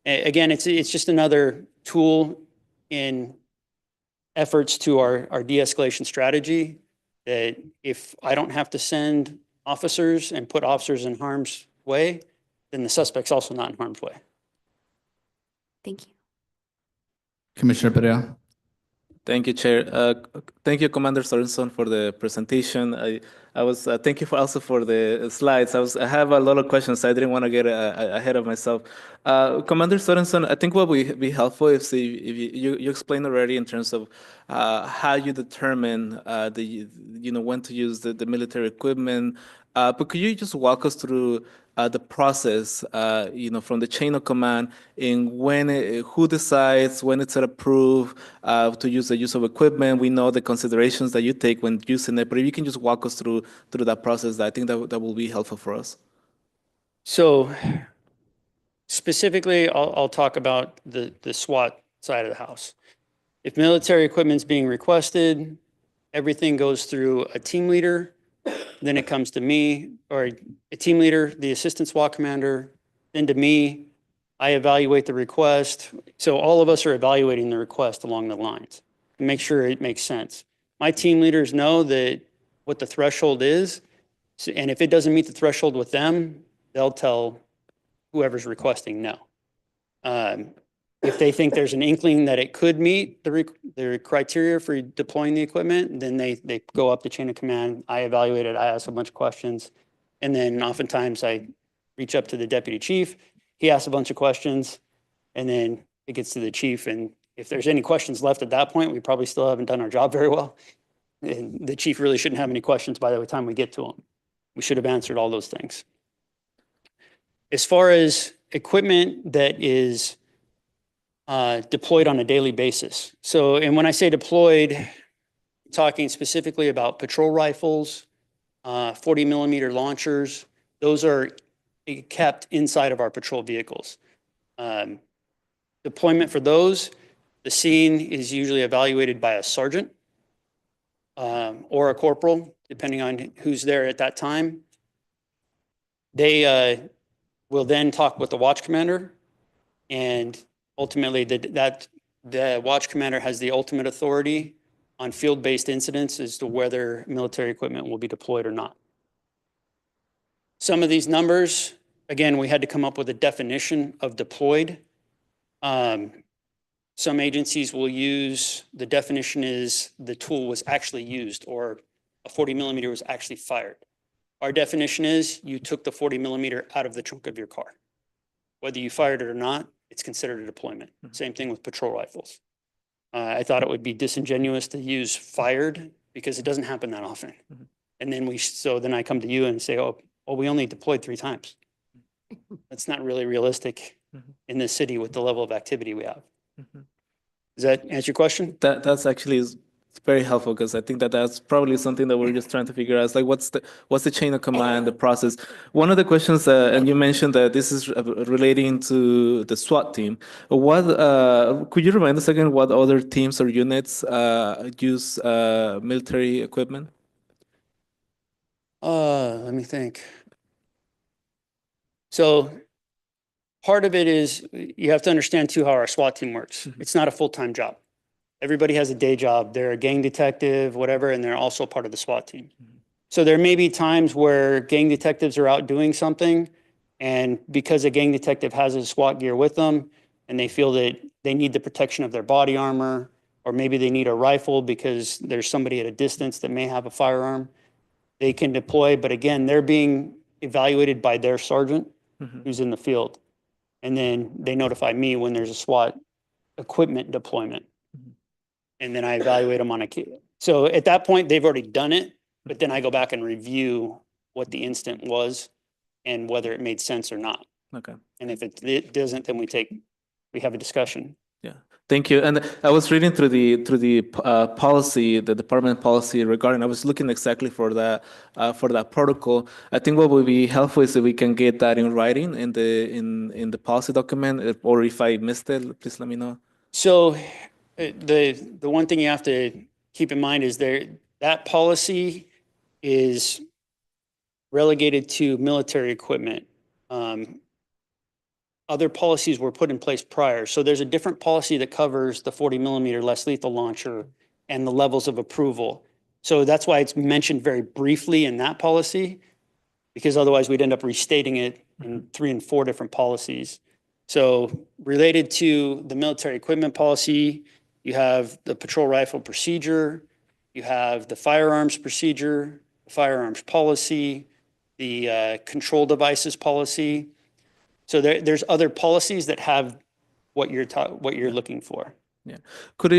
G: Again, it's just another tool in efforts to our de-escalation strategy, that if I don't have to send officers and put officers in harm's way, then the suspect's also not in harm's way.
J: Thank you.
C: Commissioner Pereira?
K: Thank you, Chair. Thank you, Commander Sorensen, for the presentation. I was thank you also for the slides. I have a lot of questions. I didn't want to get ahead of myself. Commander Sorensen, I think what would be helpful if you explained already in terms of how you determine when to use the military equipment. But could you just walk us through the process, from the chain of command, in who decides when it's approved to use the use of equipment? We know the considerations that you take when using it, but if you can just walk us through that process, I think that will be helpful for us.
G: So specifically, I'll talk about the SWAT side of the house. If military equipment's being requested, everything goes through a team leader. Then it comes to me, or a team leader, the assistant SWAT commander, then to me. I evaluate the request. So all of us are evaluating the request along the lines to make sure it makes sense. My team leaders know that what the threshold is, So, and if it doesn't meet the threshold with them, they'll tell whoever's requesting no. If they think there's an inkling that it could meet the criteria for deploying the equipment, then they go up the chain of command. I evaluate it, I ask a bunch of questions. And then oftentimes I reach up to the deputy chief, he asks a bunch of questions, and then it gets to the chief. And if there's any questions left at that point, we probably still haven't done our job very well. And the chief really shouldn't have any questions by the time we get to him. We should have answered all those things. As far as equipment that is deployed on a daily basis. So, and when I say deployed, I'm talking specifically about patrol rifles, 40 millimeter launchers. Those are kept inside of our patrol vehicles. Deployment for those, the scene is usually evaluated by a sergeant or a corporal, depending on who's there at that time. They will then talk with the watch commander, and ultimately the watch commander has the ultimate authority on field-based incidents as to whether military equipment will be deployed or not. Some of these numbers, again, we had to come up with a definition of deployed. Some agencies will use, the definition is the tool was actually used or a 40 millimeter was actually fired. Our definition is you took the 40 millimeter out of the trunk of your car. Whether you fired it or not, it's considered a deployment. Same thing with patrol rifles. I thought it would be disingenuous to use fired because it doesn't happen that often. And then so then I come to you and say, oh, we only deployed 3 times. That's not really realistic in this city with the level of activity we have. Does that answer your question?
K: That's actually it's very helpful because I think that's probably something that we're just trying to figure out. It's like what's the chain of command, the process. One of the questions, and you mentioned that this is relating to the SWAT team. What could you remind us again what other teams or units use military equipment?
G: Let me think. So part of it is you have to understand too how our SWAT team works. It's not a full-time job. Everybody has a day job. They're a gang detective, whatever, and they're also part of the SWAT team. So there may be times where gang detectives are out doing something, and because a gang detective has his SWAT gear with them, and they feel that they need the protection of their body armor, or maybe they need a rifle because there's somebody at a distance that may have a firearm, they can deploy. But again, they're being evaluated by their sergeant who's in the field. And then they notify me when there's a SWAT equipment deployment. And then I evaluate them on a case. So at that point, they've already done it, but then I go back and review what the incident was and whether it made sense or not.
K: Okay.
G: And if it doesn't, then we have a discussion.
K: Yeah, thank you. And I was reading through the policy, the department policy regarding. I was looking exactly for that protocol. I think what would be helpful is if we can get that in writing in the policy document, or if I missed it, please let me know.
G: So the one thing you have to keep in mind is that policy is relegated to military equipment. Other policies were put in place prior. So there's a different policy that covers the 40 millimeter less lethal launcher and the levels of approval. So that's why it's mentioned very briefly in that policy, because otherwise we'd end up restating it in 3 and 4 different policies. So related to the military equipment policy, you have the patrol rifle procedure, you have the firearms procedure, the firearms policy, the control devices policy. So there's other policies that have what you're looking for.
K: Yeah. Could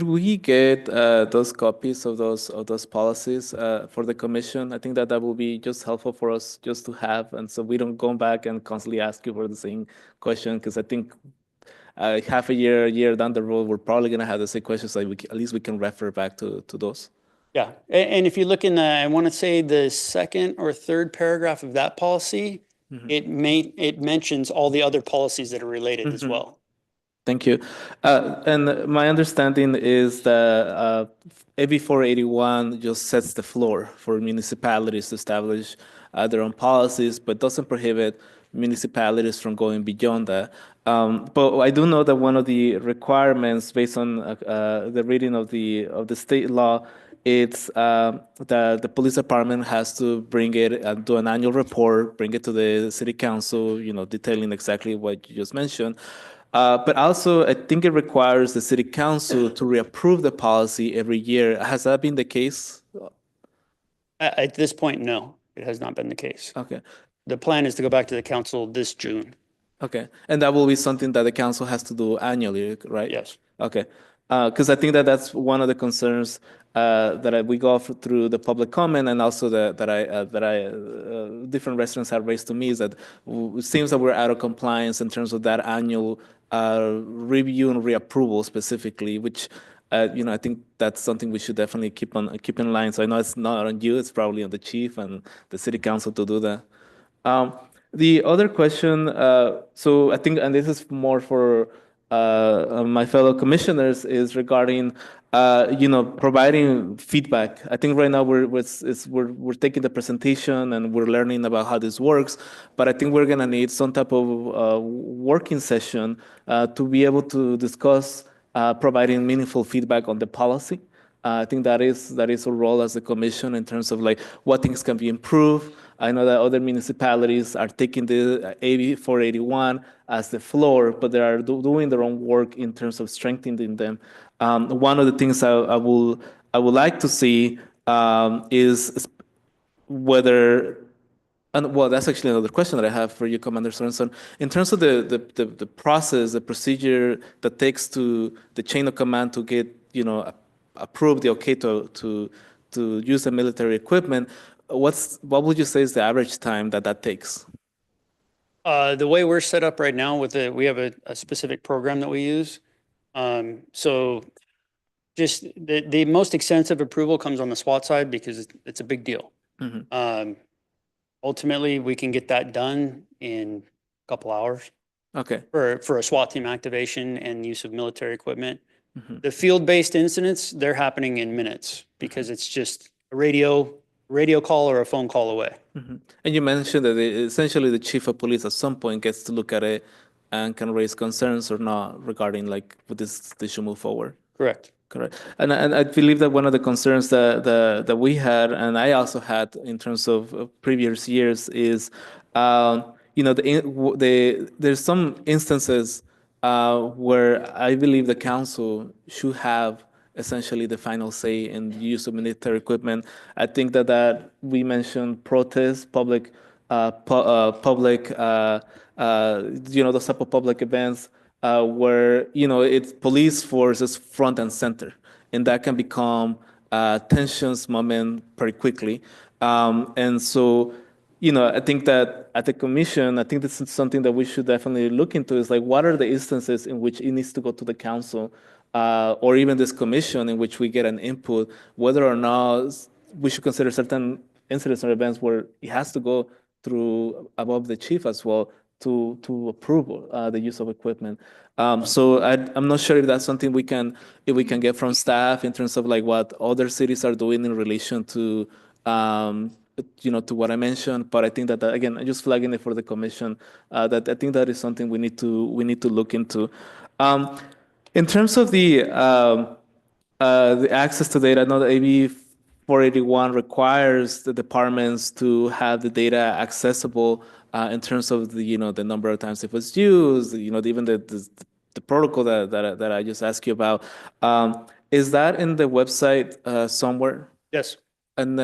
K: we get those copies of those policies for the commission? I think that will be just helpful for us just to have, and so we don't go back and constantly ask you for the same question, because I think half a year down the road, we're probably going to have the same questions. So at least we can refer back to those.
G: Yeah, and if you look in I want to say the 2nd or 3rd paragraph of that policy, it mentions all the other policies that are related as well.
K: Thank you. And my understanding is that AB 481 just sets the floor for municipalities to establish their own policies, but doesn't prohibit municipalities from going beyond that. But I do know that one of the requirements based on the reading of the state law it's the police department has to bring it and do an annual report, bring it to the city council, detailing exactly what you just mentioned. But also, I think it requires the city council to reapprove the policy every year. Has that been the case?
G: At this point, no, it has not been the case.
K: Okay.
G: The plan is to go back to the council this June.
K: Okay. And that will be something that the council has to do annually, right?
G: Yes.
K: Okay. Because I think that that's one of the concerns we go through the public comment, and also different residents have raised to me, is that it seems that we're out of compliance in terms of that annual review and reapproval specifically, which I think that's something we should definitely keep in line. So I know it's not on you; it's probably on the chief and the city council to do that. The other question, so I think, and this is more for my fellow commissioners, is regarding, providing feedback. I think right now we're taking the presentation and we're learning about how this works, but I think we're gonna need some type of working session to be able to discuss providing meaningful feedback on the policy. I think that is a role as a commission in terms of like what things can be improved. I know that other municipalities are taking the AB 481 as the floor, but they are doing their own work in terms of strengthening them. One of the things I would like to see is whether. And well, that's actually another question that I have for you, Commander Sorensen. In terms of the process, the procedure that takes to the chain of command to get, approve the okay to use the military equipment, what would you say is the average time that takes?
G: The way we're set up right now we have a specific program that we use. So just the most extensive approval comes on the SWAT side because it's a big deal. Ultimately, we can get that done in a couple hours.
K: Okay.
G: For a SWAT team activation and use of military equipment. The field-based incidents, they're happening in minutes because it's just a radio call or a phone call away.
K: And you mentioned that essentially the chief of police at some point gets to look at it and can raise concerns or not regarding like would this should move forward.
G: Correct.
K: Correct. And I believe that one of the concerns that we had, and I also had in terms of previous years, is there's some instances where I believe the council should have essentially the final say in the use of military equipment. I think that we mentioned protests, public, those type of public events where it's police force is front and center, and that can become tensions moment pretty quickly. And so, I think that at the commission, I think this is something that we should definitely look into. Is like, what are the instances in which it needs to go to the council, or even this commission, in which we get an input, whether or not we should consider certain incidents or events where it has to go through above the chief as well to approve the use of equipment. So I'm not sure if that's something we can get from staff in terms of like what other cities are doing in relation to to what I mentioned. But I think that again, I'm just flagging it for the commission that I think that is something we need to look into. In terms of the access to data, I know that AB 481 requires the departments to have the data accessible in terms of the the number of times it was used, even the protocol that I just asked you about. Is that in the website somewhere?
G: Yes.
K: And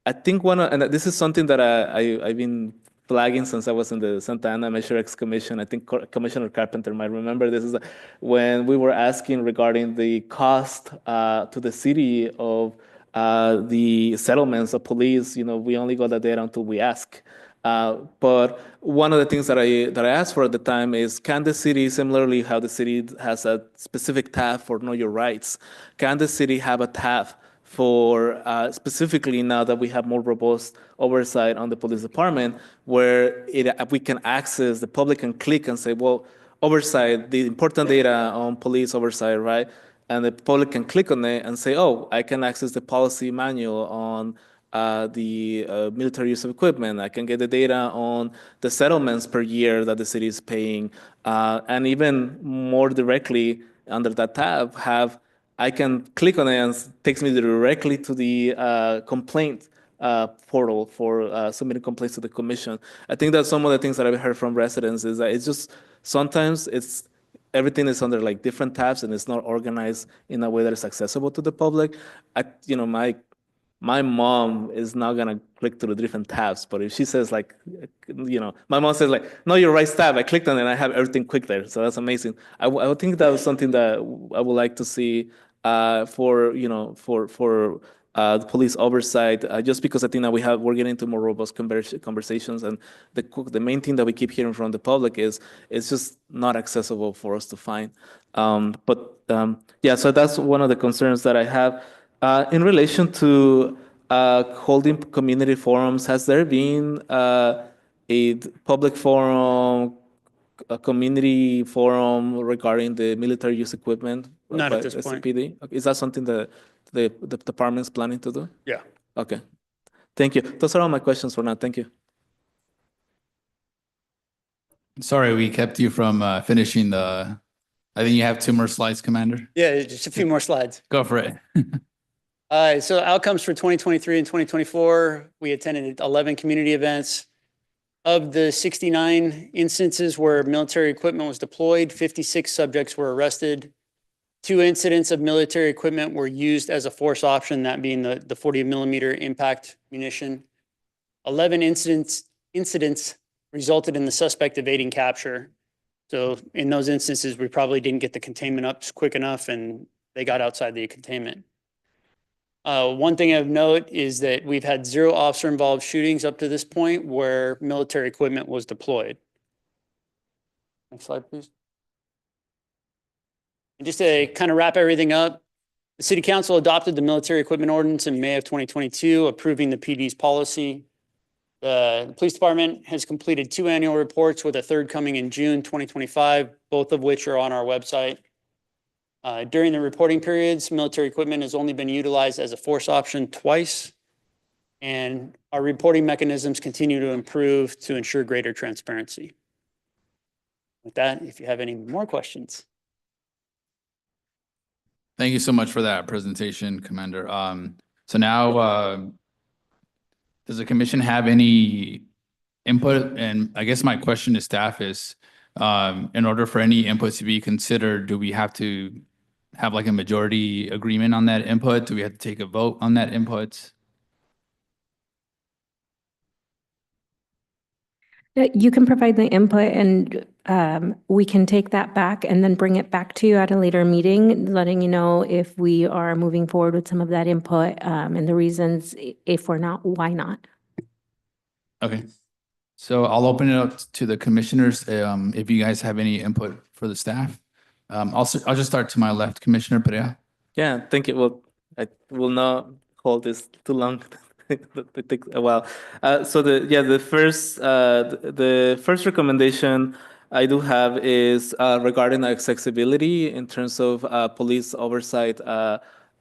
K: I think and this is something that I've been flagging since I was in the Santa Ana Measure X Commission. I think Commissioner Carpenter might remember this is when we were asking regarding the cost to the city of the settlements of police. We only got the data until we ask. But one of the things that I asked for at the time is, can the city, similarly how the city has a specific tab for Know Your Rights, can the city have a tab for specifically now that we have more robust oversight on the police department, where we can access, the public can click and say, well, oversight, the important data on police oversight, right? And the public can click on it and say, oh, I can access the policy manual on the military use of equipment. I can get the data on the settlements per year that the city is paying. And even more directly under that tab, have I can click on it and it takes me directly to the complaint portal for submitting complaints to the commission. I think that some of the things that I've heard from residents is that it's just sometimes everything is under like different tabs and it's not organized in a way that is accessible to the public. My mom is not gonna click through the different tabs, but if she says like, my mom says like, no, you're right tab. I clicked on it and I have everything quick there. So that's amazing. I would think that was something that I would like to see for the police oversight, just because I think that we're getting into more robust conversations, and the main thing that we keep hearing from the public is it's just not accessible for us to find. Yeah, so that's one of the concerns that I have. In relation to holding community forums, has there been a public forum, a community forum regarding the military use equipment?
G: Not
K: by
G: at this point.
K: SCPD? Okay, is that something that the department's planning to do?
G: Yeah.
K: Okay. Thank you. Those are all my questions for now. Thank you.
C: Sorry, we kept you from finishing I think you have 2 more slides, Commander.
G: Yeah, just a few more slides.
C: Go for it.
G: So outcomes for 2023 and 2024, we attended 11 community events. Of the 69 instances where military equipment was deployed, 56 subjects were arrested. 2 incidents of military equipment were used as a force option, that being the 40 millimeter impact munition. 11 incidents resulted in the suspect evading capture. So in those instances, we probably didn't get the containment up quick enough and they got outside the containment. One thing of note is that we've had 0 officer-involved shootings up to this point where military equipment was deployed. Next slide, please. And just to kind of wrap everything up, the City Council adopted the military equipment ordinance in May of 2022, approving the PD's policy. The Police Department has completed 2 annual reports, with a 3rd coming in June 2025, both of which are on our website. During the reporting periods, military equipment has only been utilized as a force option twice, and our reporting mechanisms continue to improve to ensure greater transparency. With that, if you have any more questions.
C: Thank you so much for that presentation, Commander. So now, does the commission have any input? And I guess my question to staff is, in order for any inputs to be considered, do we have to have like a majority agreement on that input? Do we have to take a vote on that input?
F: You can provide the input and we can take that back and then bring it back to you at a later meeting, letting you know if we are moving forward with some of that input and the reasons. If we're not, why not?
C: Okay. So I'll open it up to the commissioners. If you guys have any input for the staff. I'll just start to my left, Commissioner Perea.
K: Yeah, thank you. Well, I will not hold this too long. It takes a while. So the first recommendation I do have is regarding accessibility in terms of police oversight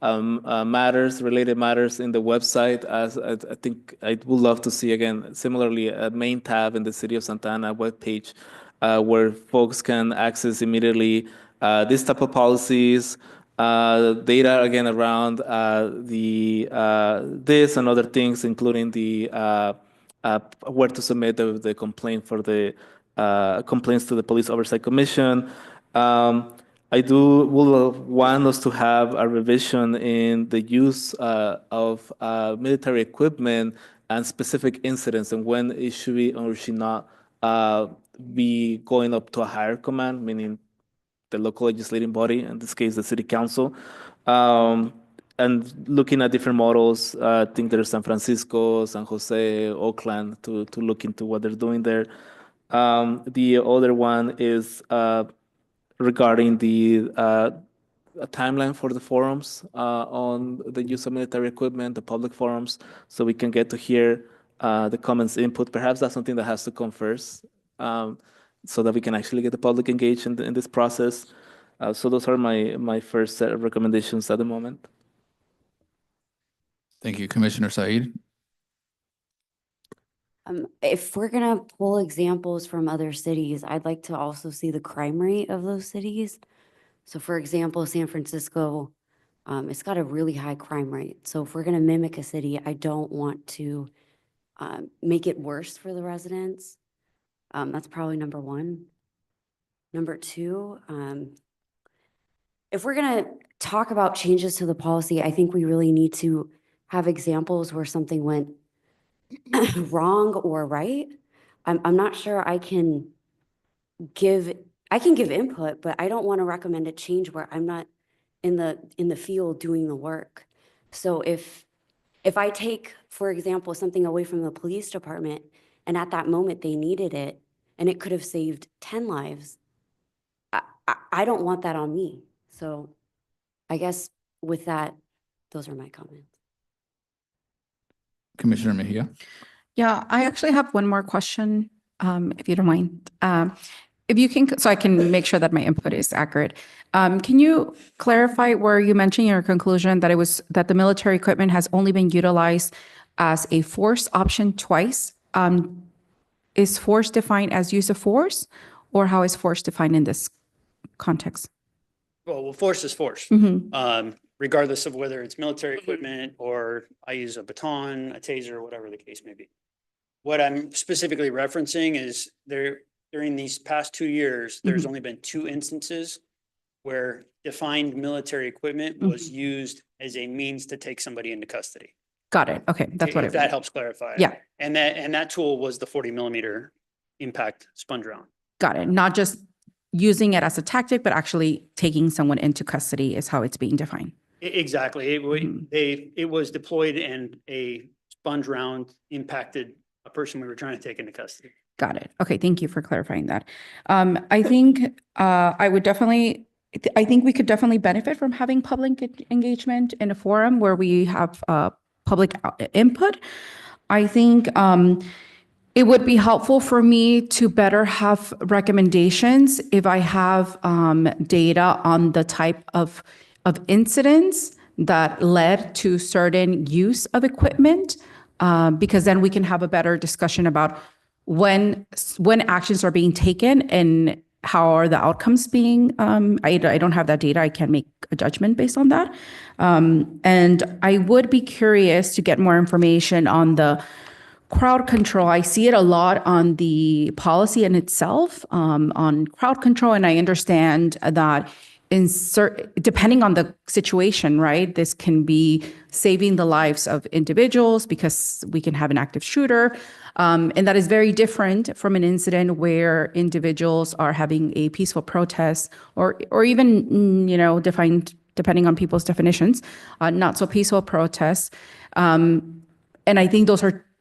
K: related matters in the website. As I think I would love to see, again, similarly, a main tab in the City of Santa Ana webpage where folks can access immediately this type of policies, data again around this and other things, including the where to submit the complaint for the complaints to the Police Oversight Commission. I will want us to have a revision in the use of military equipment and specific incidents, and when it should be or should not be going up to a higher command, meaning the local legislating body, in this case, the City Council. And looking at different models, I think there's San Francisco, San Jose, Oakland, to look into what they're doing there. The other one is regarding the a timeline for the forums on the use of military equipment, the public forums, so we can get to hear the comments input. Perhaps that's something that has to come first, so that we can actually get the public engaged in this process. So those are my first set of recommendations at the moment.
C: Thank you, Commissioner Said.
J: If we're gonna pull examples from other cities, I'd like to also see the crime rate of those cities. So for example, San Francisco, It's got a really high crime rate. So if we're going to mimic a city, I don't want to make it worse for the residents. That's probably number one. Number two, if we're going to talk about changes to the policy, I think we really need to have examples where something went wrong or right. I'm not sure I can give input, but I don't want to recommend a change where I'm not in the field doing the work. So if I take, for example, something away from the police department and at that moment they needed it and it could have saved 10 lives, I don't want that on me. So I guess with that, those are my comments.
C: Commissioner Mejia?
H: Yeah, I actually have one more question, if you don't mind. If you can, so I can make sure that my input is accurate. Can you clarify where you mentioned in your conclusion that that the military equipment has only been utilized as a force option twice? Is force defined as use of force, or how is force defined in this context?
G: Well, force is force.
H: Mhm.
G: Regardless of whether it's military equipment or I use a baton, a taser, whatever the case may be. What I'm specifically referencing is during these past 2 years, there's only been 2 instances where defined military equipment was used as a means to take somebody into custody.
H: Got it. Okay, that's what
G: If that helps clarify.
H: Yeah.
G: And that tool was the 40mm impact sponge round.
H: Got it. Not just using it as a tactic, but actually taking someone into custody is how it's being defined.
G: Exactly. It was deployed and a sponge round impacted a person we were trying to take into custody.
H: Got it. Okay, thank you for clarifying that. I think I think we could definitely benefit from having public engagement in a forum where we have public input. I think it would be helpful for me to better have recommendations if I have data on the type of incidents that led to certain use of equipment, because then we can have a better discussion about when actions are being taken and how are the outcomes being. I don't have that data. I can't make a judgment based on that. And I would be curious to get more information on the crowd control. I see it a lot on the policy in itself, on crowd control, and I understand that depending on the situation, right? This can be saving the lives of individuals because we can have an active shooter, and that is very different from an incident where individuals are having a peaceful protest, or even defined depending on people's definitions, not so peaceful protests, and I think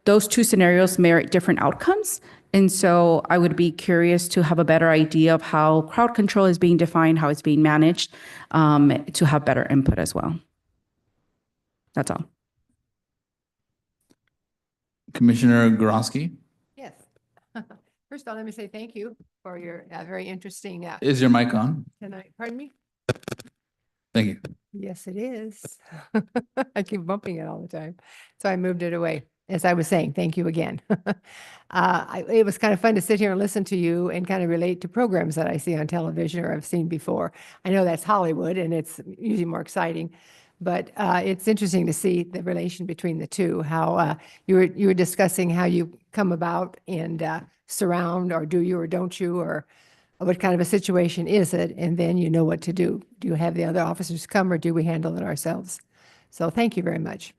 H: those two scenarios merit different outcomes. And so I would be curious to have a better idea of how crowd control is being defined, how it's being managed, to have better input as well. That's all.
C: Commissioner Gorosky?
I: Yes. First of all, let me say thank you for your very interesting
C: Is your mic on?
I: tonight. Pardon me?
C: Thank you.
I: Yes, it is. I keep bumping it all the time. So I moved it away. As I was saying, thank you again. It was kind of fun to sit here and listen to you and kind of relate to programs that I see on television or I've seen before. I know that's Hollywood and it's usually more exciting, but it's interesting to see the relation between the two, how you were discussing how you come about and surround, or do you or don't you, or what kind of a situation is it? And then you know what to do. Do you have the other officers come or do we handle it ourselves? So thank you very much.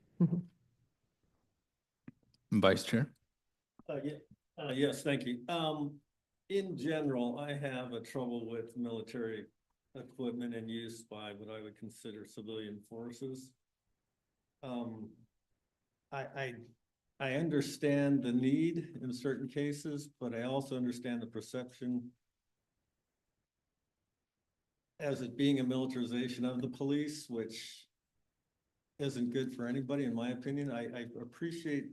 C: Vice Chair?
D: Yes, thank you. In general, I have a trouble with military equipment and use by what I would consider civilian forces. I understand the need in certain cases, but I also understand the perception as it being a militarization of the police, which isn't good for anybody, in my opinion. I appreciate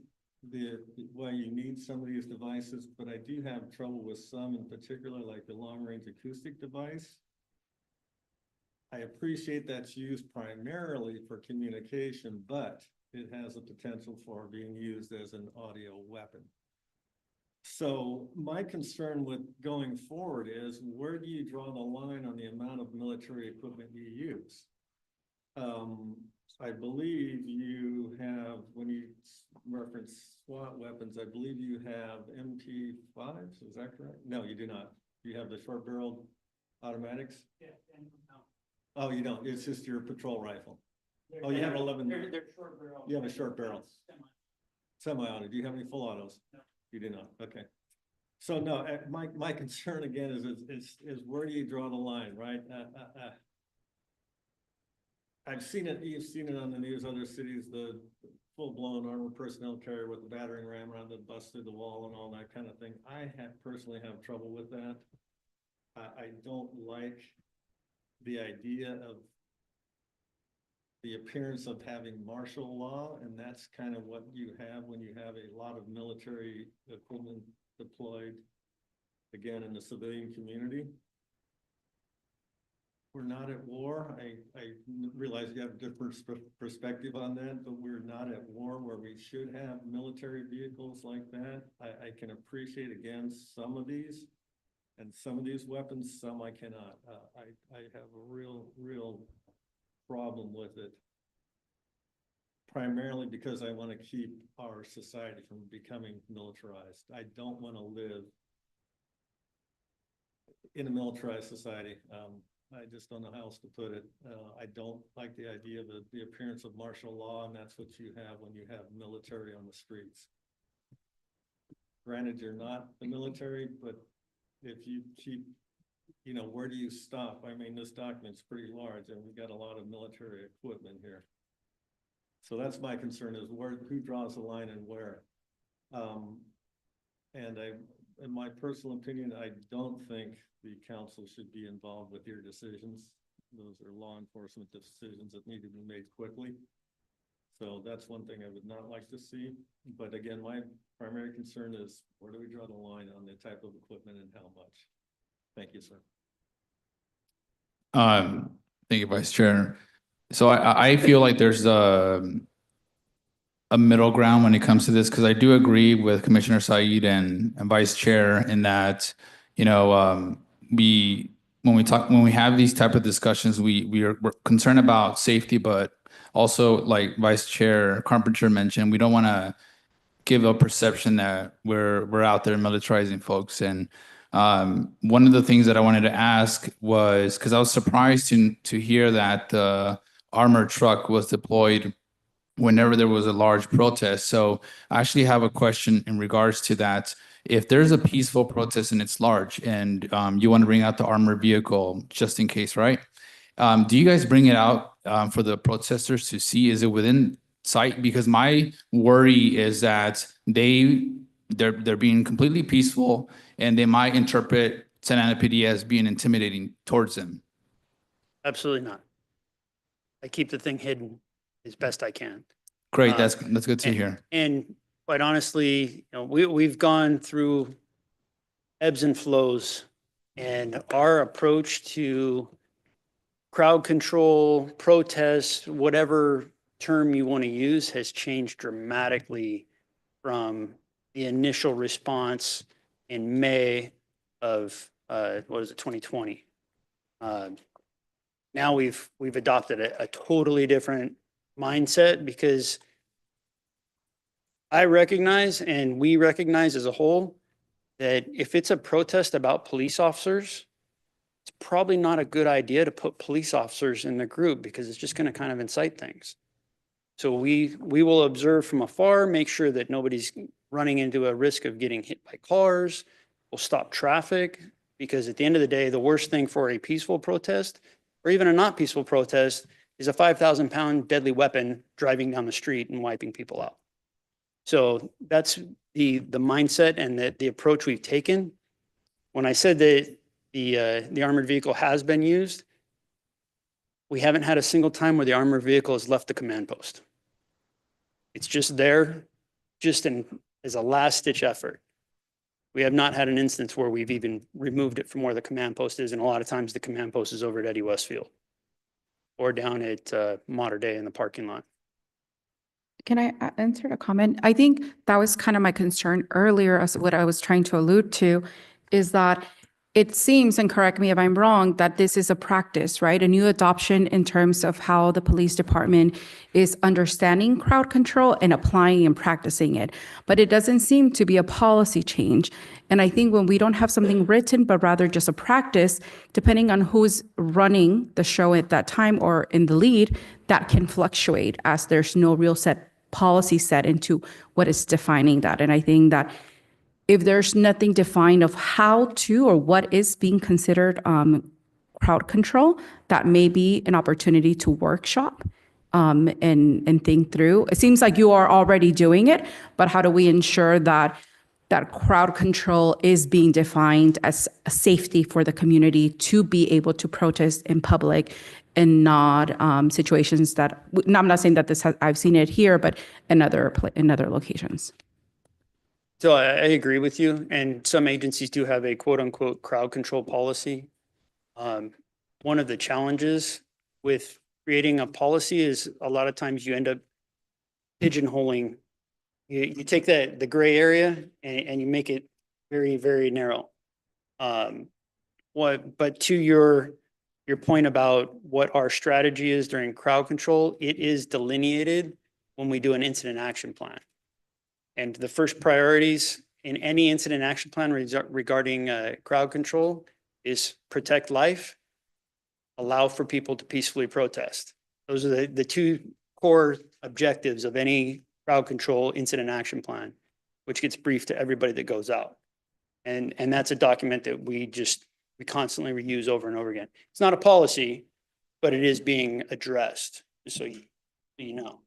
D: why you need some of these devices, but I do have trouble with some, in particular, like the long-range acoustic device. I appreciate that's used primarily for communication, but it has a potential for being used as an audio weapon. So my concern with going forward is, where do you draw the line on the amount of military equipment you use? I believe you have, when you reference SWAT weapons, I believe you have MP5s, is that correct? No, you do not. You have the short barreled automatics? Yeah. Oh, you don't, it's just your patrol rifle. Oh, you have 11. They're short barrel. You have a short barrel. Semi-auto. Do you have any full autos? No. You do not, okay. So no, my concern again is where do you draw the line, right? I've seen it, you've seen it on the news, other cities, the full-blown armored personnel carrier with the battering ram around that busts through the wall and all that kind of thing. I personally have trouble with that. I don't like the idea of the appearance of having martial law, and that's kind of what you have when you have a lot of military equipment deployed, again, in the civilian community. We're not at war. I realize you have a different perspective on that, but we're not at war where we should have military vehicles like that. I can appreciate, again, some of these and some of these weapons, some I cannot. I have a real problem with it. Primarily because I want to keep our society from becoming militarized. I don't want to live in a militarized society. I just don't know how else to put it. I don't like the idea of the appearance of martial law, and that's what you have when you have military on the streets. Granted, you're not the military, but if you keep, you know, where do you stop? I mean, this document's pretty large, and we've got a lot of military equipment here. So that's my concern, is who draws the line and where. In my personal opinion, I don't think the council should be involved with your decisions. Those are law enforcement decisions that need to be made quickly. So that's one thing I would not like to see. But again, my primary concern is where do we draw the line on the type of equipment and how much? Thank you, sir.
C: Thank you, Vice Chair. So I feel like there's a middle ground when it comes to this, because I do agree with Commissioner Said and Vice Chair in that, you know, when we have these type of discussions, we're concerned about safety, but also, like Vice Chair Carpenter mentioned, we don't want to give a perception that we're out there militarizing folks. And one of the things that I wanted to ask was, because I was surprised to hear that the armored truck was deployed whenever there was a large protest. So I actually have a question in regards to that. If there's a peaceful protest and it's large, and you want to bring out the armored vehicle just in case, right? Do you guys bring it out for the protesters to see? Is it within sight? Because my worry is that they're being completely peaceful, and they might interpret Santa Ana PD as being intimidating towards them.
G: Absolutely not. I keep the thing hidden as best I can.
C: Great, that's good to hear.
G: And quite honestly, you know, we've gone through ebbs and flows, and our approach to crowd control, protest, whatever term you want to use, has changed dramatically from the initial response in May of, 2020. Now we've adopted a totally different mindset, because I recognize, and we recognize as a whole, that if it's a protest about police officers, it's probably not a good idea to put police officers in the group, because it's just going to kind of incite things. So we will observe from afar, make sure that nobody's running into a risk of getting hit by cars. We'll stop traffic, because at the end of the day, the worst thing for a peaceful protest, or even a not peaceful protest, is a 5,000-pound deadly weapon driving down the street and wiping people out. So that's the mindset and the approach we've taken. When I said that the armored vehicle has been used, we haven't had a single time where the armored vehicle has left the command post. It's just there, as a last-ditch effort. We have not had an instance where we've even removed it from where the command post is, and a lot of times the command post is over at Eddie Westfield or down at Mater Dei in the parking lot.
H: Can I insert a comment? I think that was kind of my concern earlier, as what I was trying to allude to, is that it seems, and correct me if I'm wrong, that this is a practice, right? A new adoption in terms of how the police department is understanding crowd control and applying and practicing it. But it doesn't seem to be a policy change. And I think when we don't have something written, but rather just a practice, depending on who's running the show at that time or in the lead, that can fluctuate as there's no real set policy set into what is defining that. And I think that if there's nothing defined of how to or what is being considered crowd control, that may be an opportunity to workshop and think through. It seems like you are already doing it, but how do we ensure that that crowd control is being defined as a safety for the community to be able to protest in public and not situations that, I'm not saying that this has, I've seen it here, but in other locations.
G: So I agree with you, and some agencies do have a quote-unquote crowd control policy. One of the challenges with creating a policy is a lot of times you end up pigeonholing. You take the gray area and you make it very, very narrow. But to your point about what our strategy is during crowd control, it is delineated when we do an incident action plan. And the first priorities in any incident action plan regarding crowd control is protect life, allow for people to peacefully protest. Those are the two core objectives of any crowd control incident action plan, which gets briefed to everybody that goes out. And that's a document that we constantly reuse over and over again. It's not a policy, but it is being addressed, just so you know.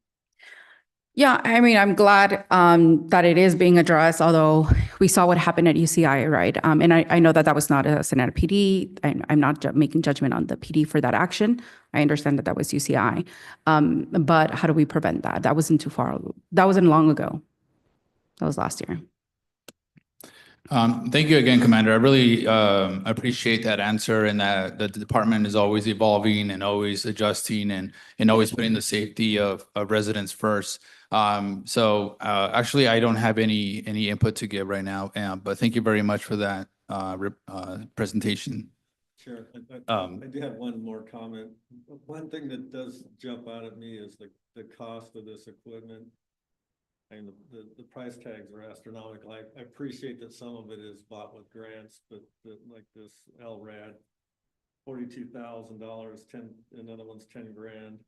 H: Yeah, I mean, I'm glad that it is being addressed, although we saw what happened at UCI, right? And I know that was not a Sonata PD. I'm not making judgment on the PD for that action. I understand that was UCI. But how do we prevent that? That wasn't too far. That wasn't long ago. That was last year.
C: Thank you again, Commander. I really appreciate that answer, and that the department is always evolving and always adjusting and always putting the safety of residents first. Actually, I don't have any input to give right now, but thank you very much for that presentation.
D: Sure. I do have one more comment. One thing that does jump out at me is the cost of this equipment. And the price tags are astronomical. I appreciate that some of it is bought with grants, but like this LRAD, $42,000, another one's 10 grand.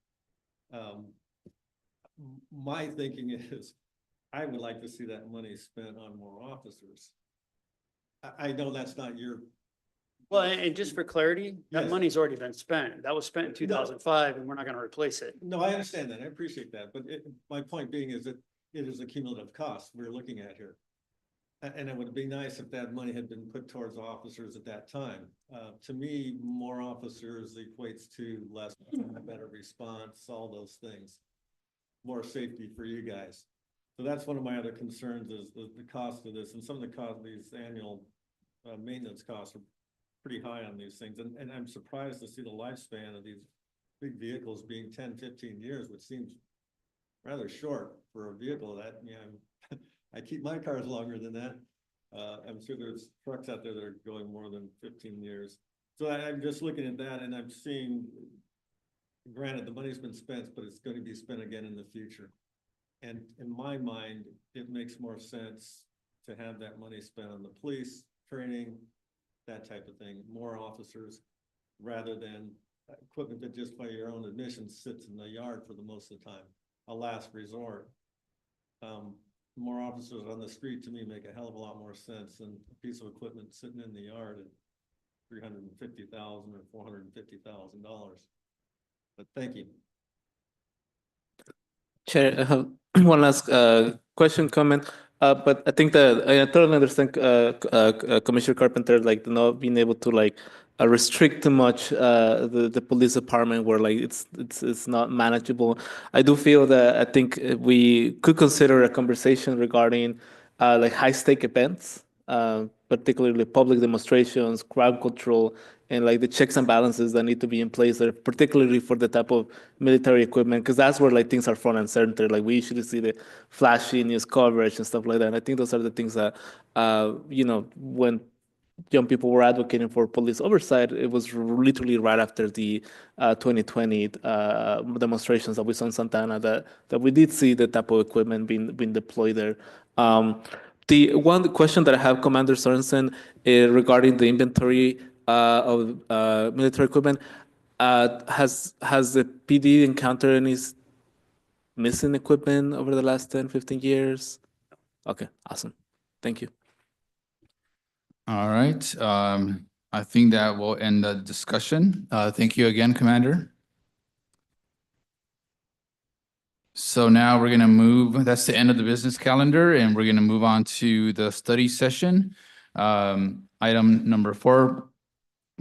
D: My thinking is I would like to see that money spent on more officers. I know that's not your.
G: Well, and just for clarity, that
D: Yes.
G: money's already been spent. That was spent in 2005 and we're not going to replace it.
D: No, I understand that. I appreciate that. But my point being is that it is a cumulative cost we're looking at here. And it would be nice if that money had been put towards officers at that time. To me, more officers equates to less, better response, all those things. More safety for you guys. So that's one of my other concerns is the cost of this, and some of the cost of these annual maintenance costs are pretty high on these things. And I'm surprised to see the lifespan of these big vehicles being 10, 15 years, which seems rather short for a vehicle that, you know, I keep my cars longer than that. I'm sure there's trucks out there that are going more than 15 years. So I'm just looking at that and I'm seeing, granted, the money's been spent, but it's going to be spent again in the future. And in my mind, it makes more sense to have that money spent on the police, training, that type of thing, more officers, rather than equipment that just by your own admission sits in the yard for the most of the time. A last resort. More officers on the street to me make a hell of a lot more sense than a piece of equipment sitting in the yard at $350,000 or $450,000. But thank you.
K: Chair, I have one last question, comment. But I think that I totally understand Commissioner Carpenter, like not being able to like restrict too much the police department where like it's not manageable. I do feel that I think we could consider a conversation regarding like high stake events, particularly public demonstrations, crowd control, and like the checks and balances that need to be in place there, particularly for the type of military equipment, because that's where like things are front and center. Like we usually see the flashy news coverage and stuff like that. And I think those are the things that, you know, when young people were advocating for police oversight, it was literally right after the 2020 demonstrations that we saw in Santa Ana that we did see the type of equipment being deployed there. The one question that I have, Commander Sorensen, regarding the inventory of military equipment, has the PD encountered any missing equipment over the last 10, 15 years? Okay, awesome. Thank you.
C: All right. I think that will end the discussion. Thank you again, Commander. So now we're going to move, that's the end of the business calendar, and we're going to move on to the study session. Item number 4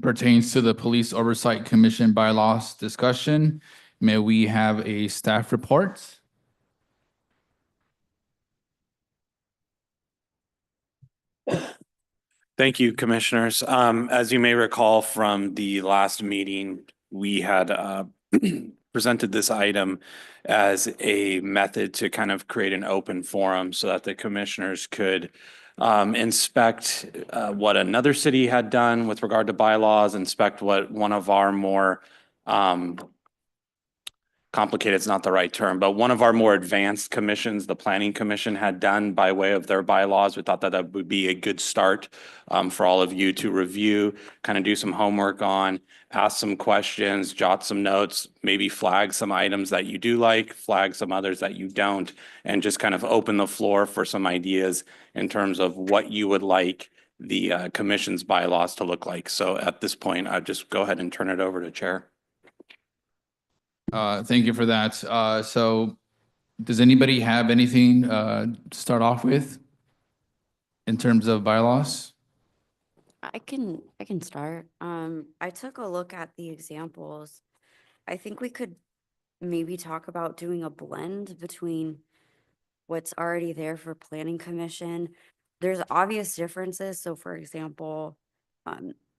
C: pertains to the Police Oversight Commission bylaws discussion. May we have a staff report?
L: Thank you, Commissioners. As you may recall from the last meeting, we had presented this item as a method to kind of create an open forum so that the commissioners could inspect what another city had done with regard to bylaws, inspect what one of our more complicated, it's not the right term, but one of our more advanced commissions, the Planning Commission, had done by way of their bylaws. We thought that that would be a good start for all of you to review, kind of do some homework on, ask some questions, jot some notes, maybe flag some items that you do like, flag some others that you don't, and just kind of open the floor for some ideas in terms of what you would like the commission's bylaws to look like. So at this point, I'll just go ahead and turn it over to Chair.
C: Thank you for that. So does anybody have anything to start off with in terms of bylaws?
J: I can start. I took a look at the examples. I think we could maybe talk about doing a blend between what's already there for Planning Commission. There's obvious differences. So for example,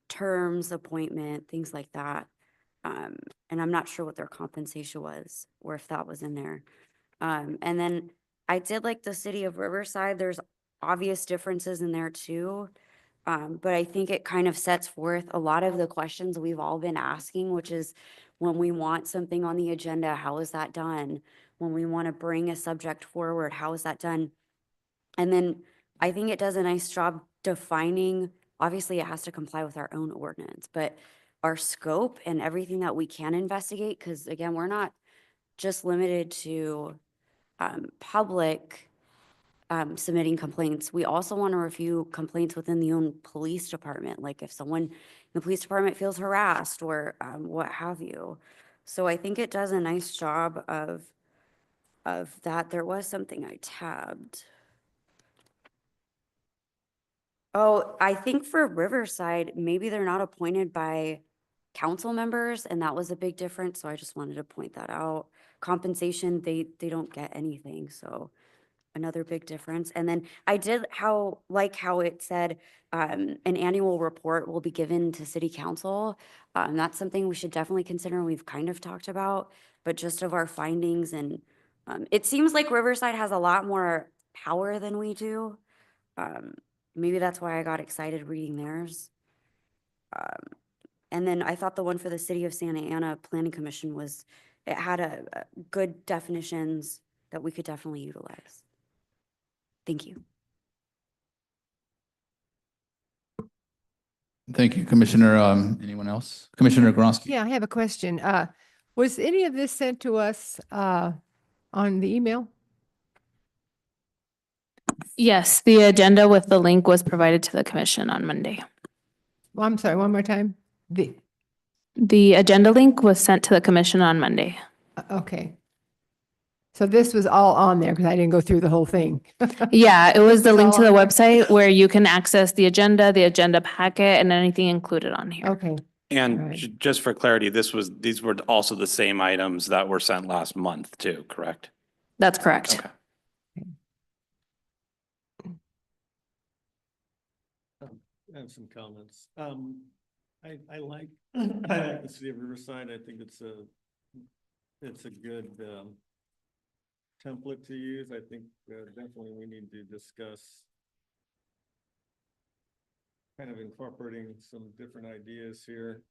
J: terms, appointment, things like that. And I'm not sure what their compensation was or if that was in there. And then I did like the city of Riverside. There's obvious differences in there too. But I think it kind of sets forth a lot of the questions we've all been asking, which is when we want something on the agenda, how is that done? When we want to bring a subject forward, how is that done? And then I think it does a nice job defining, obviously it has to comply with our own ordinance, but our scope and everything that we can investigate, because again, we're not just limited to public submitting complaints. We also want to review complaints within the own police department, like if someone in the police department feels harassed or what have you. So I think it does a nice job of that. There was something I tabbed. Oh, I think for Riverside, maybe they're not appointed by council members, and that was a big difference, so I just wanted to point that out. Compensation, they don't get anything, so another big difference. And then I did like how it said an annual report will be given to city council. That's something we should definitely consider, and we've kind of talked about, but just of our findings. And it seems like Riverside has a lot more power than we do. Maybe that's why I got excited reading theirs. And then I thought the one for the city of Santa Ana Planning Commission it had a good definitions that we could definitely utilize. Thank you.
C: Thank you, Commissioner. Anyone else? Commissioner Gronsky?
I: Yeah, I have a question. Was any of this sent to us on the email?
A: Yes, the agenda with the link was provided to the commission on Monday.
I: Well, I'm sorry, one more time.
A: The agenda link was sent to the commission on Monday.
I: Okay. So this was all on there because I didn't go through the whole thing.
A: Yeah, it was the
I: It's
A: link to
I: all
A: the
I: on there.
A: website where you can access the agenda packet, and anything included on here.
I: Okay.
L: And
I: Right.
L: just for clarity, these were also the same items that were sent last month too, correct?
A: That's correct.
L: Okay.
D: I have some comments. I like the city of Riverside. I think it's a good template to use. I think definitely we need to discuss kind of incorporating some different ideas here.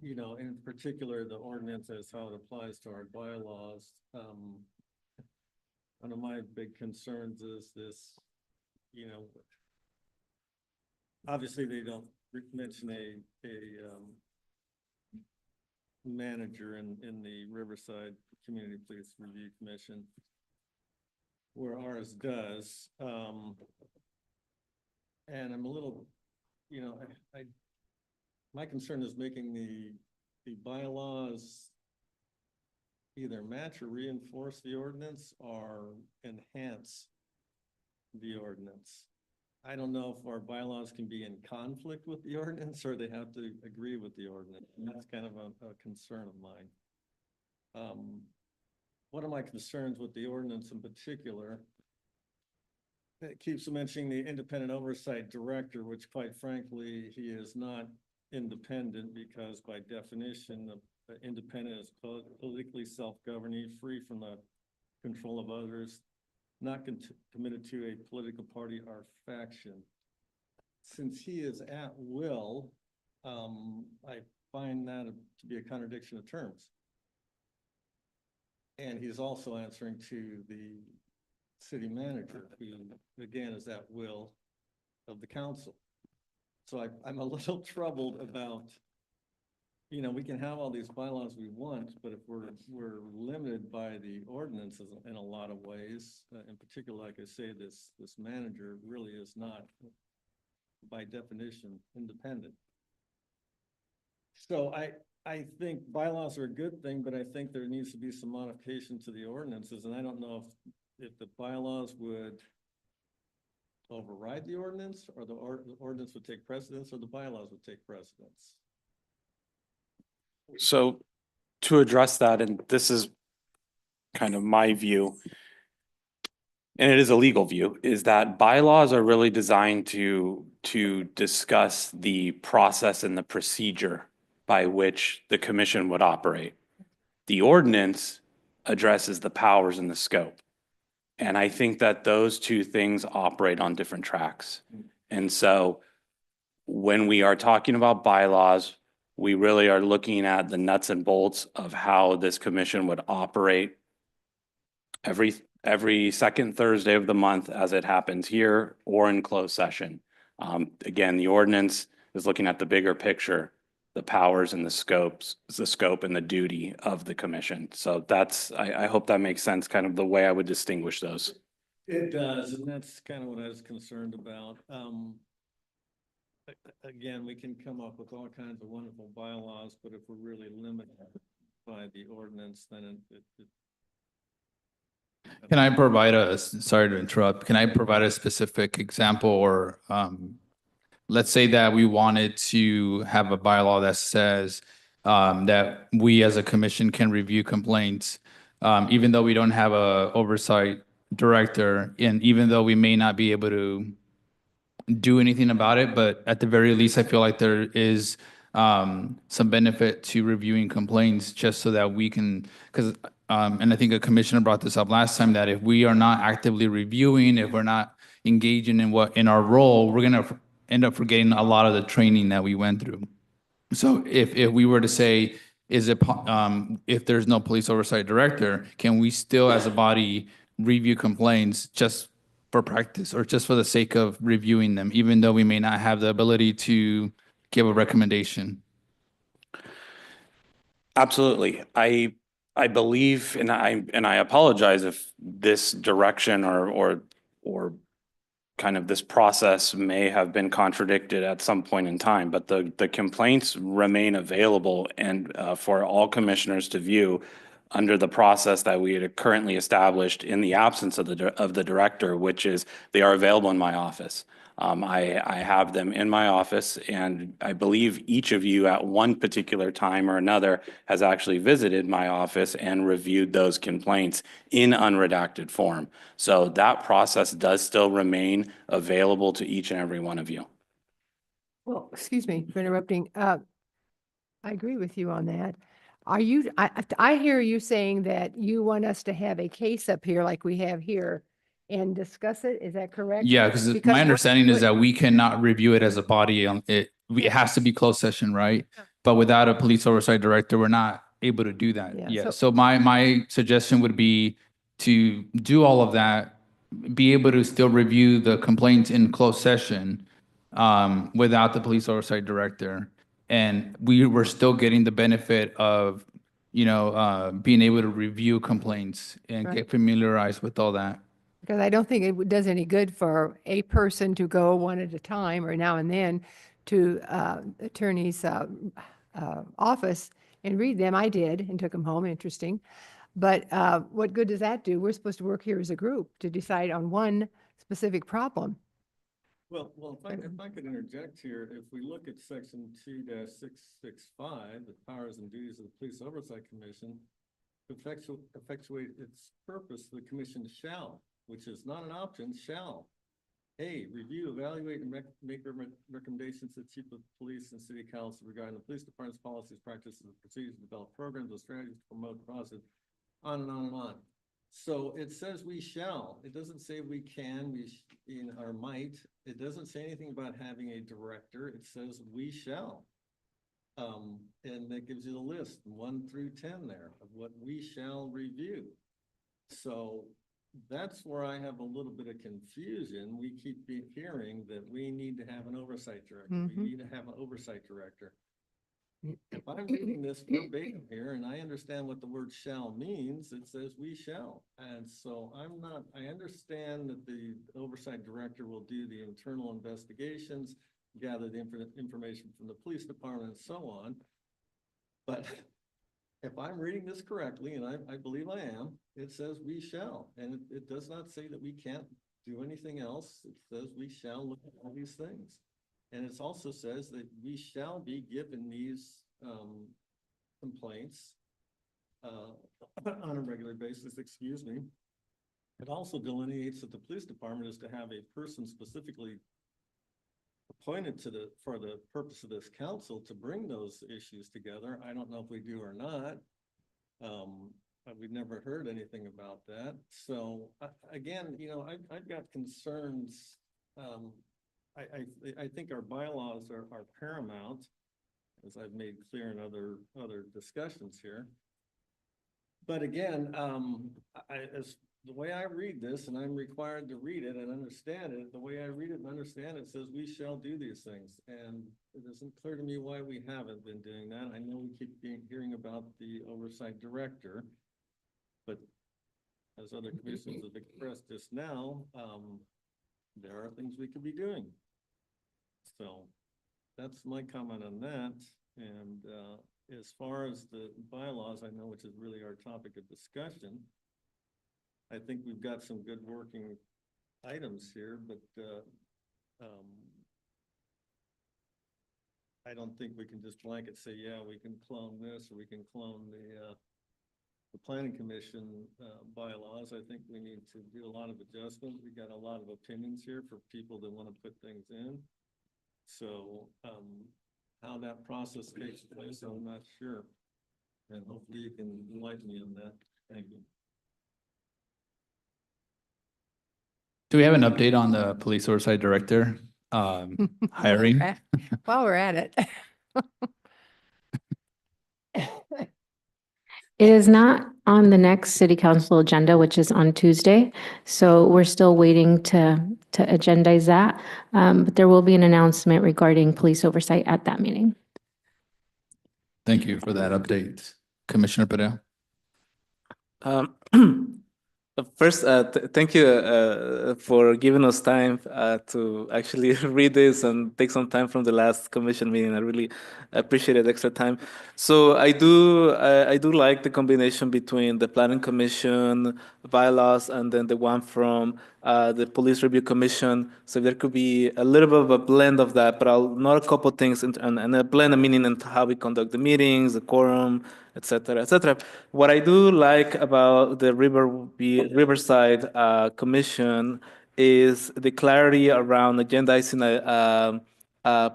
D: You know, in particular, the ordinance as how it applies to our bylaws. One of my big concerns is this, you know, obviously they don't mention a manager in the Riverside Community Police Review Commission, where ours does. And I'm a little, you know, my concern is making the bylaws either match or reinforce the ordinance or enhance the ordinance. I don't know if our bylaws can be in conflict with the ordinance or they have to agree with the ordinance. And that's kind of a concern of mine. One of my concerns with the ordinance in particular, it keeps mentioning the independent oversight director, which quite frankly, he is not independent because by definition, the independent is politically self-governing, free from the control of others, not committed to a political party or faction. Since he is at will, I find that to be a contradiction of terms. And he's also answering to the city manager, who again is at will of the council. So I'm a little troubled about, you know, we can have all these bylaws we want, but if we're limited by the ordinances in a lot of ways, in particular, like I say, this manager really is not, by definition, independent. So I think bylaws are a good thing, but I think there needs to be some modification to the ordinances, and I don't know if the bylaws would override the ordinance, or the ordinance would take precedence, or the bylaws would take precedence.
L: So to address that, and this is kind of my view, and it is a legal view, is that bylaws are really designed to discuss the process and the procedure by which the commission would operate. The ordinance addresses the powers and the scope. And I think that those two things operate on different tracks. And so when we are talking about bylaws, we really are looking at the nuts and bolts of how this commission would operate every second Thursday of the month, as it happens here or in closed session. Again, the ordinance is looking at the bigger picture, the powers and the scope and the duty of the commission. So that's, I hope that makes sense, kind of the way I would distinguish those.
D: It does, and that's kind of what I was concerned about. Again, we can come up with all kinds of wonderful bylaws, but if we're really limited by the ordinance, then
C: Can I provide sorry to interrupt, can I provide a specific example or, let's say that we wanted to have a bylaw that says, that we as a commission can review complaints, even though we don't have a oversight director, and even though we may not be able to do anything about it, but at the very least, I feel like there is some benefit to reviewing complaints just so that we can, because, and I think a commissioner brought this up last time, that if we are not actively reviewing, if we're not engaging in our role, we're gonna end up forgetting a lot of the training that we went through. So if we were to say, if there's no police oversight director, can we still as a body review complaints just for practice or just for the sake of reviewing them, even though we may not have the ability to give a recommendation?
L: Absolutely. I believe, and I apologize if this direction or kind of this process may have been contradicted at some point in time, but the complaints remain available and for all commissioners to view under the process that we had currently established in the absence of the director, which is they are available in my office. I have them in my office, and I believe each of you at one particular time or another has actually visited my office and reviewed those complaints in unredacted form. So that process does still remain available to each and every one of you.
I: Well, excuse me for interrupting. I agree with you on that. I hear you saying that you want us to have a case up here like we have here and discuss it. Is that correct?
C: Yeah, because
I: Because
C: my
I: what-
C: understanding is
I: what-
C: that we cannot review it as a body. It has to be closed session, right? But without a police oversight director, we're not able to do that
I: Yeah,
C: yet.
I: so-
C: So my suggestion would be to do all of that, be able to still review the complaints in closed session without the police oversight director. And we were still getting the benefit of, being able to review complaints and
I: Right.
C: get familiarized with all that.
I: Because I don't think it does any good for a person to go one at a time or now and then to attorney's office and read them. I did and took them home. Interesting. But what good does that do? We're supposed to work here as a group to decide on one specific problem.
D: Well, if I could interject here, if we look at section 2-665, the powers and duties of the Police Oversight Commission, to effectuate its purpose, the commission shall, which is not an option, shall. A, review, evaluate, and make recommendations to the chief of police and city council regarding the police department's policies, practices, and procedures, develop programs and strategies to promote the process, on and on and on. So it says we shall. It doesn't say we can, or might. It doesn't say anything about having a director. It says we shall. And that gives you the list, 1 through 10 there, of what we shall review. So that's where I have a little bit of confusion. We keep hearing that we need to have an oversight director.
I: Mhm.
D: We need to have an oversight director. If I'm reading this verbatim here and I understand what the word shall means, it says we shall. And so I understand that the oversight director will do the internal investigations, gather the information from the police department and so on. But if I'm reading this correctly, and I believe I am, it says we shall. And it does not say that we can't do anything else. It says we shall look at all these things. And it also says that we shall be given these complaints on a regular basis, excuse me. It also delineates that the police department is to have a person specifically appointed for the purpose of this council to bring those issues together. I don't know if we do or not. We've never heard anything about that. So again, I've got concerns. I think our bylaws are paramount, as I've made clear in other discussions here. But again, as the way I read this, and I'm required to read it and understand it, the way I read it and understand it says we shall do these things. And it isn't clear to me why we haven't been doing that. I know we keep hearing about the oversight director, but as other commissions have expressed just now, there are things we could be doing. So that's my comment on that. And as far as the bylaws, I know, which is really our topic of discussion, I think we've got some good working items here, but I don't think we can just blanket say, yeah, we can clone this or we can clone the planning commission bylaws. I think we need to do a lot of adjustment. We got a lot of opinions here for people that want to put things in. So how that process takes place, I'm not sure. And hopefully you can enlighten me on that. Thank you.
C: Do we have an update on the police oversight director hiring?
I: While we're at it.
F: It is not on the next city council agenda, which is on Tuesday. So we're still waiting to agendize that. But there will be an announcement regarding police oversight at that meeting.
C: Thank you for that update. Commissioner Padilla.
K: First, thank you for giving us time to actually read this and take some time from the last commission meeting. I really appreciate extra time. So I do like the combination between the planning commission bylaws and then the one from the police review commission. So there could be a little bit of a blend of that, but I'll note a couple things and a blend, meaning into how we conduct the meetings, the quorum, et cetera, et cetera. What I do like about the Riverside Commission is the clarity around agendizing,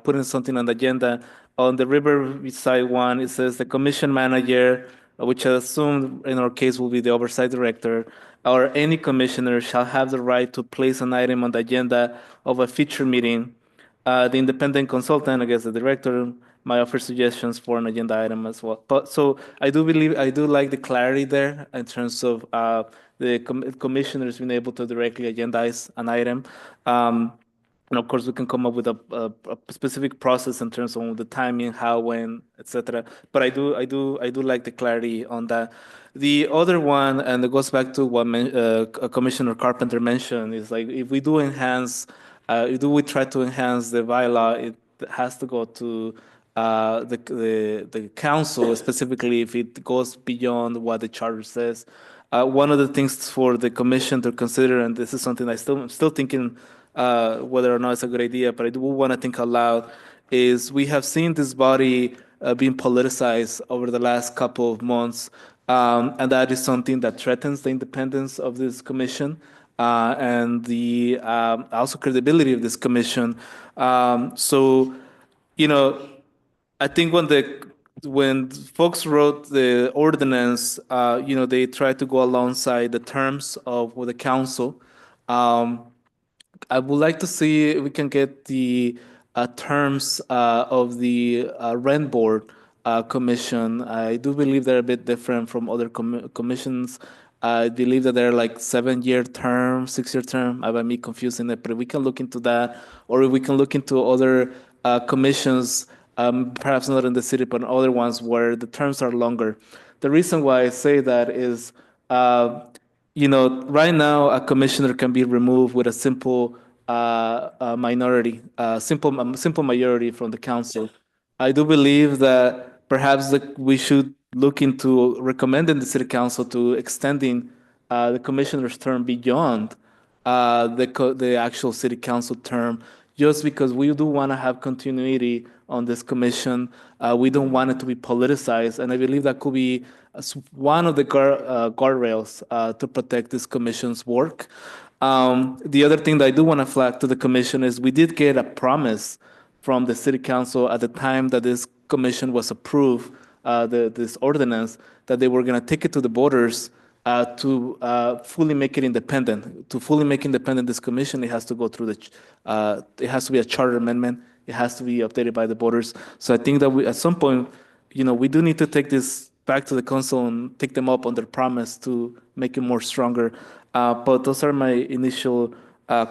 K: putting something on the agenda. On the Riverside one, it says the commission manager, which I assume in our case will be the oversight director, or any commissioner shall have the right to place an item on the agenda of a future meeting. The independent consultant, I guess the director, might offer suggestions for an agenda item as well. But so I do like the clarity there in terms of the commissioners being able to directly agendize an item. And of course, we can come up with a specific process in terms of the timing, how, when, etc. But I do like the clarity on that. The other one, and it goes back to what Commissioner Carpenter mentioned, is like if we do enhance, if we try to enhance the bylaw, it has to go to the council, specifically if it goes beyond what the charter says. One of the things for the commission to consider, and this is something I'm still thinking whether or not it's a good idea, but I do want to think aloud, is we have seen this body being politicized over the last couple of months, and that is something that threatens the independence of this commission and the also credibility of this commission. So, you know, I think when folks wrote the ordinance, they tried to go alongside the terms of the council. I would like to see if we can get the terms of the rent board commission. I do believe they're a bit different from other commissions. I believe that they're like 7-year term, 6-year term. I might be confusing it, but we can look into that, or we can look into other commissions, perhaps not in the city, but other ones where the terms are longer. The reason why I say that is, right now a commissioner can be removed with a simple minority, simple majority from the council. I do believe that perhaps we should look into recommending the city council to extending the commissioner's term beyond the actual city council term, just because we do want to have continuity on this commission. We don't want it to be politicized, and I believe that could be one of the guardrails to protect this commission's work. The other thing that I do want to flag to the commission is we did get a promise from the city council at the time that this commission was approved, this ordinance, that they were going to take it to the voters to fully make it independent. To fully make independent this commission, it has to go through it has to be a charter amendment. It has to be updated by the voters. So I think that at some point, we do need to take this back to the council and take them up on their promise to make it more stronger. But those are my initial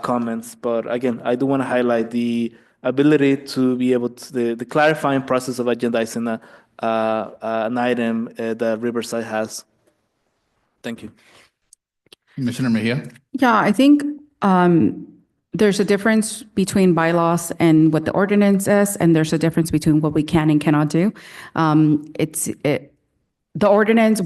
K: comments. But again, I do want to highlight the ability to be able to, the clarifying process of agendizing an item that Riverside has. Thank you.
C: Commissioner Mejia?
H: Yeah, I think there's a difference between bylaws and what the ordinance is, and there's a difference between what we can and cannot do. The ordinance,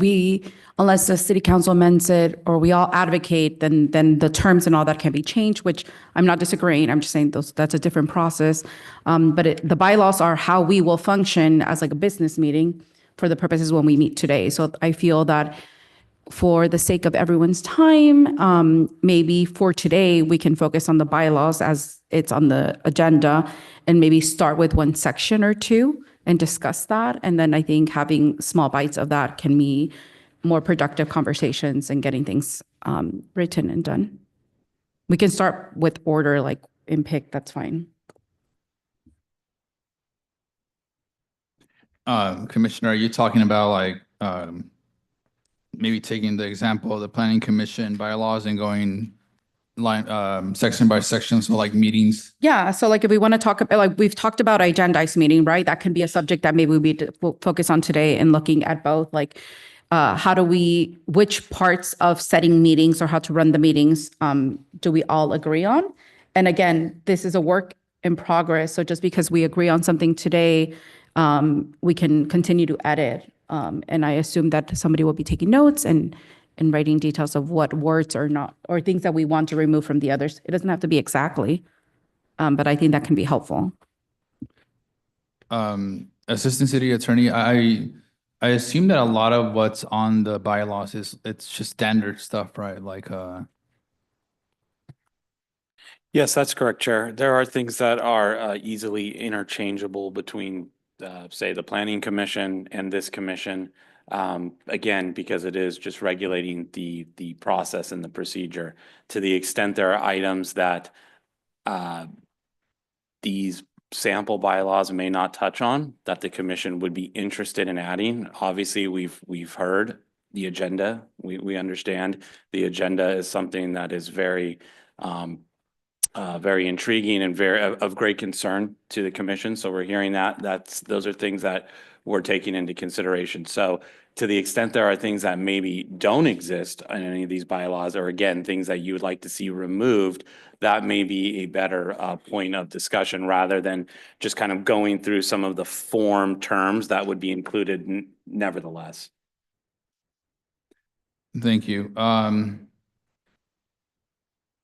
H: unless the city council amends it or we all advocate, then the terms and all that can be changed, which I'm not disagreeing. I'm just saying that's a different process. But the bylaws are how we will function as like a business meeting for the purposes when we meet today. So I feel that for the sake of everyone's time, maybe for today, we can focus on the bylaws as it's on the agenda and maybe start with one section or two and discuss that. And then I think having small bites of that can be more productive conversations and getting things written and done. We can start with order, like in pick, that's fine.
C: Commissioner, are you talking about like maybe taking the example of the planning commission bylaws and going section by section, so like meetings?
H: Yeah, so like if we want to talk about, like we've talked about agendized meeting, right? That can be a subject that maybe we'll focus on today and looking at both, like which parts of setting meetings or how to run the meetings do we all agree on? And again, this is a work in progress. So just because we agree on something today, we can continue to edit. And I assume that somebody will be taking notes and writing details of what words are not, or things that we want to remove from the others. It doesn't have to be exactly, but I think that can be helpful.
C: Assistant City Attorney, I assume that a lot of what's on the bylaws it's just standard stuff, right? Like
L: Yes, that's correct, Chair. There are things that are easily interchangeable between, say, the Planning Commission and this commission. Again, because it is just regulating the process and the procedure. To the extent there are items that these sample bylaws may not touch on, that the commission would be interested in adding. Obviously, we've heard the agenda. We understand the agenda is something that is very very intriguing and very of great concern to the commission. So we're hearing that. Those are things that we're taking into consideration. So to the extent there are things that maybe don't exist in any of these bylaws, or again, things that you would like to see removed, that may be a better point of discussion rather than just kind of going through some of the form terms that would be included nevertheless.
C: Thank you.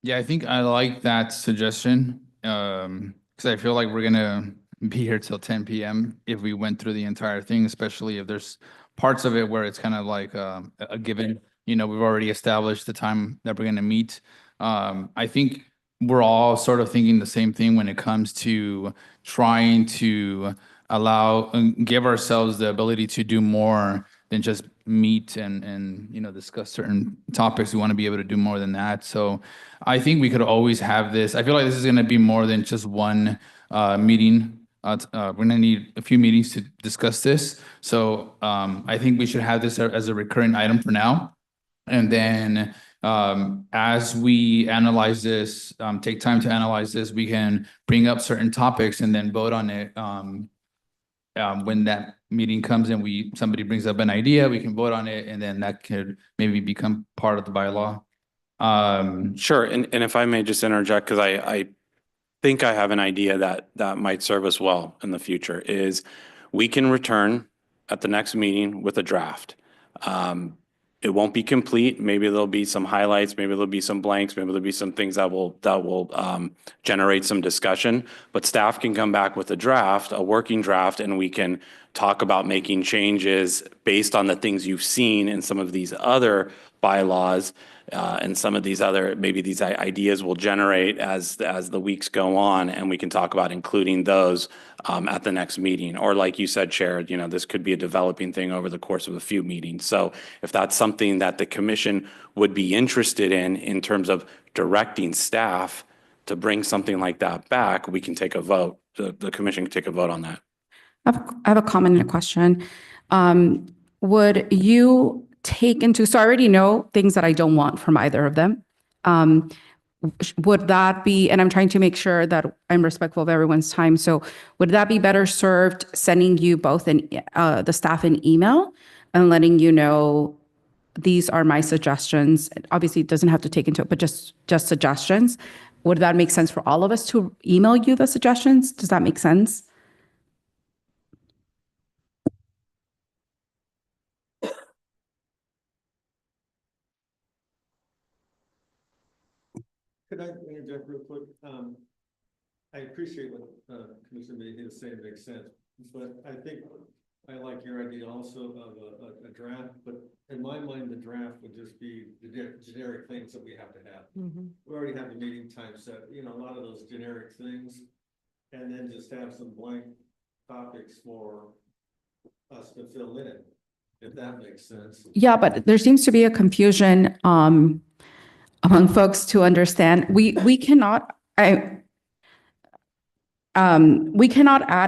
C: Yeah, I think I like that suggestion, because I feel like we're gonna be here till 10 p.m. if we went through the entire thing, especially if there's parts of it where it's kind of like a given, we've already established the time that we're gonna meet. I think we're all sort of thinking the same thing when it comes to trying to allow and give ourselves the ability to do more than just meet and discuss certain topics. We want to be able to do more than that. So I think we could always have this. I feel like this is going to be more than just one meeting. We're going to need a few meetings to discuss this. So I think we should have this as a recurring item for now. And then as we analyze this, take time to analyze this, we can bring up certain topics and then vote on it. When that meeting comes and somebody brings up an idea, we can vote on it, and then that could maybe become part of the bylaw.
L: Sure, and if I may just interject, because I think I have an idea that might serve us well in the future, is we can return at the next meeting with a draft. It won't be complete. Maybe there'll be some highlights, maybe there'll be some blanks, maybe there'll be some things that will generate some discussion. But staff can come back with a draft, a working draft, and we can talk about making changes based on the things you've seen in some of these other bylaws. And some of these other, maybe these ideas will generate as the weeks go on, and we can talk about including those at the next meeting. Or like you said, Chair, this could be a developing thing over the course of a few meetings. So if that's something that the commission would be interested in terms of directing staff to bring something like that back, we can take a vote. The commission can take a vote on that.
H: I have a comment and a question. Would you take into, so I already know things that I don't want from either of them. Would that be, and I'm trying to make sure that I'm respectful of everyone's time. So would that be better served sending you both the staff an email and letting you know these are my suggestions? Obviously, it doesn't have to take into it, but just suggestions. Would that make sense for all of us to email you the suggestions? Does that make sense?
D: Could I interject real quick? I appreciate what Commissioner Mayhew is saying, makes sense, but I think I like your idea also of a draft, but in my mind, the draft would just be the generic things that we have to have. We already have the meeting time set, a lot of those generic things, and then just have some blank topics for us to fill in, if that makes sense.
H: Yeah, but there seems to be a confusion among folks to understand. We cannot add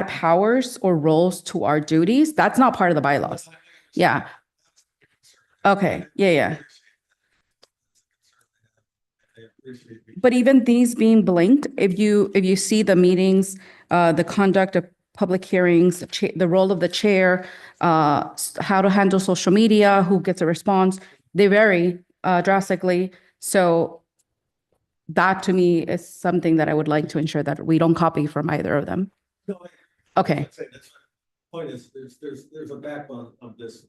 H: powers or roles to our duties. That's not part of the bylaws. Yeah. Okay. Yeah. But even these being blinked, if you see the meetings, the conduct of public hearings, the role of the chair, how to handle social media, who gets a response, they vary drastically. So that to me is something that I would like to ensure that we don't copy from either of them.
D: No,
H: Okay.
D: that's the point is there's a backbone of this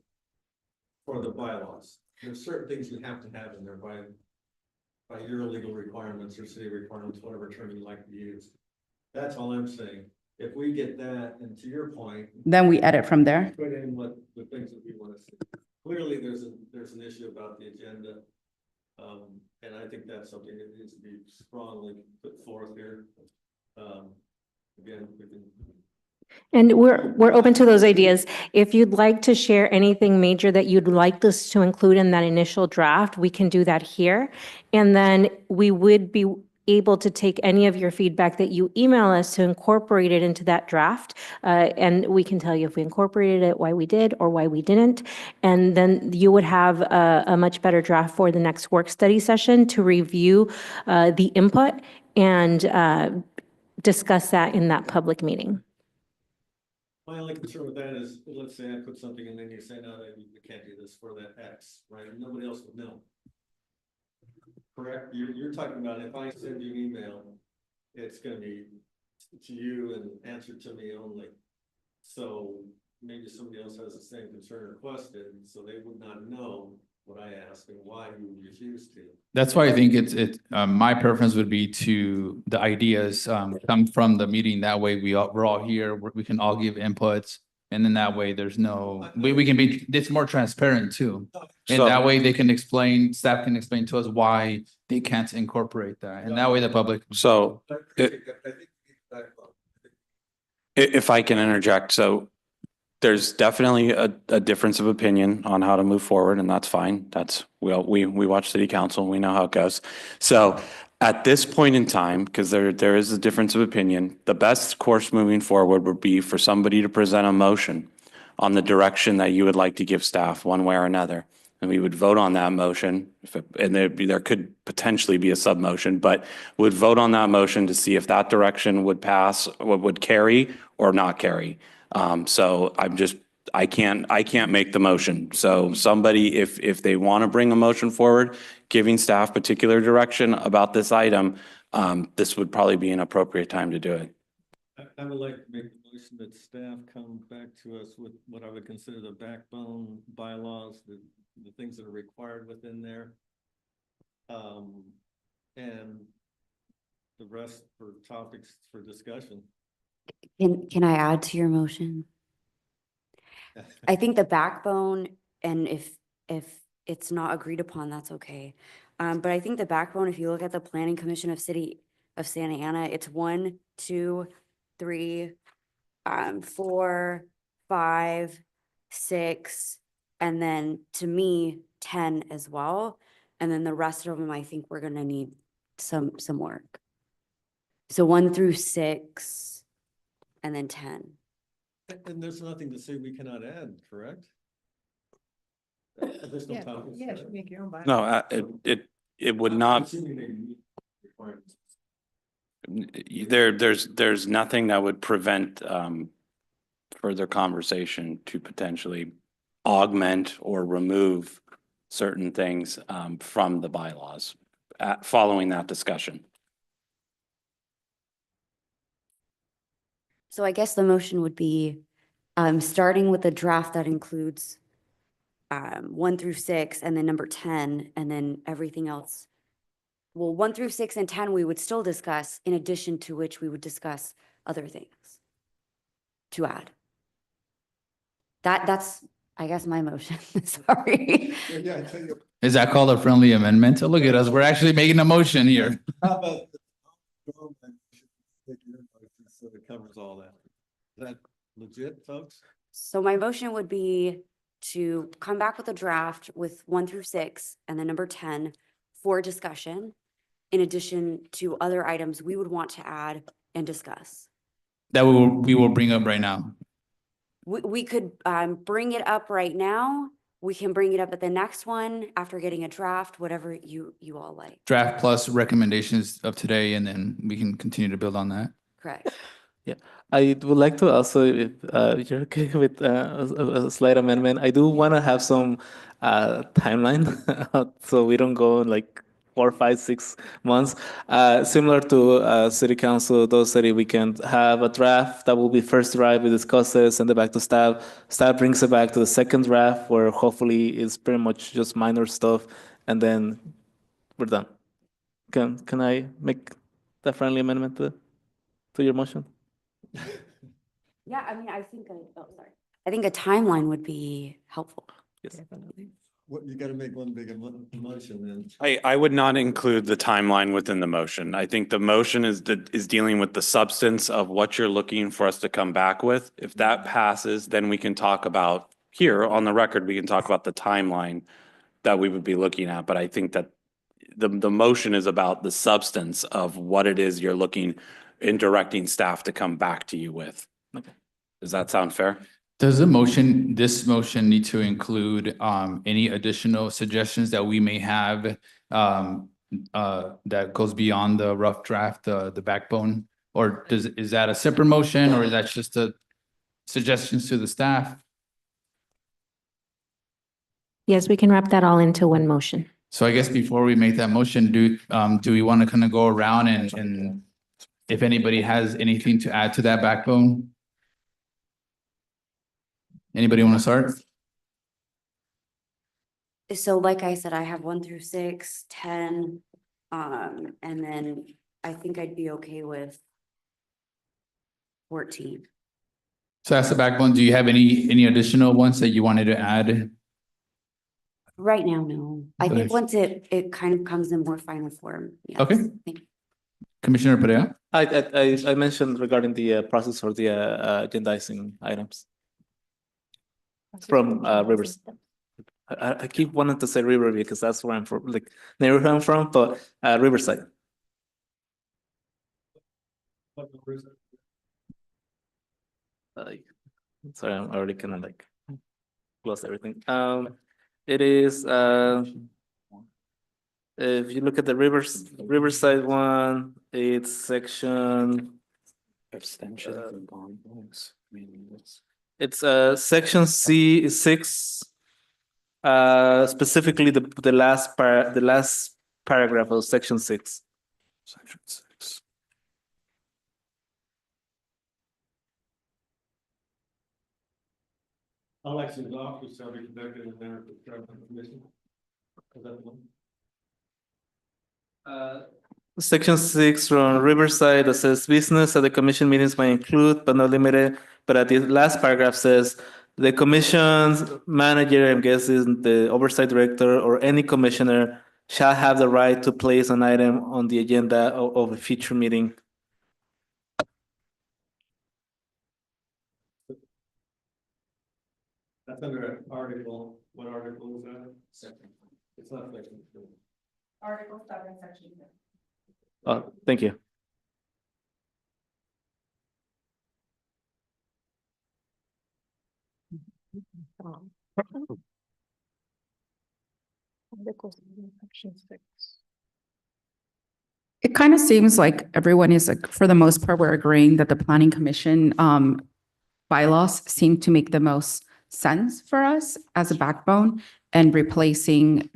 D: for the bylaws. There's certain things you have to have in there by your legal requirements or city requirements, whatever term you like to use. That's all I'm saying. If we get that, and to your point,
H: Then we edit from there.
D: put in what the things that we want to see. Clearly, there's an issue about the agenda. And I think that's something that needs to be strongly put forth here. Again, we can
F: And we're open to those ideas. If you'd like to share anything major that you'd like us to include in that initial draft, we can do that here. And then we would be able to take any of your feedback that you email us to incorporate it into that draft. And we can tell you if we incorporated it, why we did or why we didn't. And then you would have a much better draft for the next work study session to review the input and discuss that in that public meeting.
D: My only concern with that is, let's say I put something and then you say, no, we can't do this for that X, right? And nobody else would know. Correct? You're talking about if I send you an email, it's gonna be to you and answered to me only. So maybe somebody else has the same concern or question, so they would not know what I asked and why you refused to.
C: That's why I think my preference would be to the ideas, come from the meeting. That way we're all here, we can all give inputs. And then that way there's no, we can be, it's more transparent too. And
L: So-
C: that way staff can explain to us why they can't incorporate that. And that way the public.
L: So if I can interject, so there's definitely a difference of opinion on how to move forward, and that's fine. We watch city council, we know how it goes. So at this point in time, because there is a difference of opinion, the best course moving forward would be for somebody to present a motion on the direction that you would like to give staff one way or another. And we would vote on that motion, and there could potentially be a sub motion, but would vote on that motion to see if that direction would pass, would carry or not carry. So I can't make the motion. So somebody, if they want to bring a motion forward, giving staff particular direction about this item, this would probably be an appropriate time to do it.
D: I would like to make a motion that staff come back to us with what I would consider the backbone bylaws, the things that are required within there. And the rest for topics for discussion.
J: Can I add to your motion? I think the backbone, and if it's not agreed upon, that's okay. But I think the backbone, if you look at the Planning Commission of City of Santa Ana, it's 1, 2, 3, 4, 5, 6, and then to me, 10 as well. And then the rest of them, I think we're gonna need some work. So 1 through 6, and then 10.
D: And there's nothing to say we cannot add, correct? Additional topics.
I: Yes, you make your own bylaw.
L: No, it would not.
D: Assuming they meet requirements.
L: There's nothing that would prevent further conversation to potentially augment or remove certain things from the bylaws following that discussion.
J: So I guess the motion would be, starting with a draft that includes 1 through 6 and then number 10, and then everything else. Well, 1 through 6 and 10, we would still discuss, in addition to which we would discuss other things to add. That's, I guess, my motion. Sorry.
D: Yeah, I tell you.
C: Is that called a friendly amendment? Look at us, we're actually making a motion here.
D: How about so it covers all that? Is that legit, folks?
J: So my motion would be to come back with a draft with 1 through 6 and then number 10 for discussion, in addition to other items we would want to add and discuss.
C: That we will bring up right now.
J: We could bring it up right now. We can bring it up at the next one after getting a draft, whatever you all like.
C: Draft plus recommendations of today, and then we can continue to build on that.
J: Correct.
K: Yeah, I would like to also, if you're okay with a slight amendment, I do want to have some timeline so we don't go like 4, 5, 6 months. Similar to city council, those city, we can have a draft that will be first draft, we discuss it, send it back to staff. Staff brings it back to the second draft, where hopefully it's pretty much just minor stuff, and then we're done. Can I make that friendly amendment to your motion?
J: Yeah, I mean, I think, I think a timeline would be helpful.
K: Yes.
I: Definitely.
D: What, you gotta make one big emotion then.
L: I would not include the timeline within the motion. I think the motion is dealing with the substance of what you're looking for us to come back with. If that passes, then we can talk about, here on the record, we can talk about the timeline that we would be looking at. But I think that the motion is about the substance of what it is you're looking in directing staff to come back to you with.
K: Okay.
L: Does that sound fair?
C: Does this motion need to include any additional suggestions that we may have that goes beyond the rough draft, the backbone? Or is that a separate motion, or is that just a suggestions to the staff?
F: Yes, we can wrap that all into one motion.
C: So I guess before we make that motion, do we want to kind of go around and if anybody has anything to add to that backbone? Anybody want to start?
J: So like I said, I have 1 through 6, 10, and then I think I'd be okay with 14.
C: So that's the backbone. Do you have any additional ones that you wanted to add?
J: Right now, no. I think
C: Okay.
J: once it kind of comes in more final form. Yes.
C: Okay.
J: Thank you.
C: Commissioner Perea?
K: I mentioned regarding the process for the agendizing items from Rivers. I keep wanting to say River because that's where I'm from, like neighborhood I'm from, but Riverside. Sorry, I'm already kind of like lost everything. It is if you look at the Riverside one, it's section. It's section C6. Specifically the last paragraph of section 6. Section 6.
D: Elections officers shall be conducted in a manner prescribed by the commission. Is that the one?
K: Section 6 from Riverside that says business at the commission meetings may include but not limited, but at the last paragraph says the commission's manager, I'm guessing the oversight director or any commissioner shall have the right to place an item on the agenda of a future meeting.
D: That's under an article. What article is that? Second. It's not section 2.
B: Article 7, section 2.
K: Thank you.
H: It kind of seems like everyone is, like, for the most part, we're agreeing that the planning commission bylaws seem to make the most sense for us as a backbone, and replacing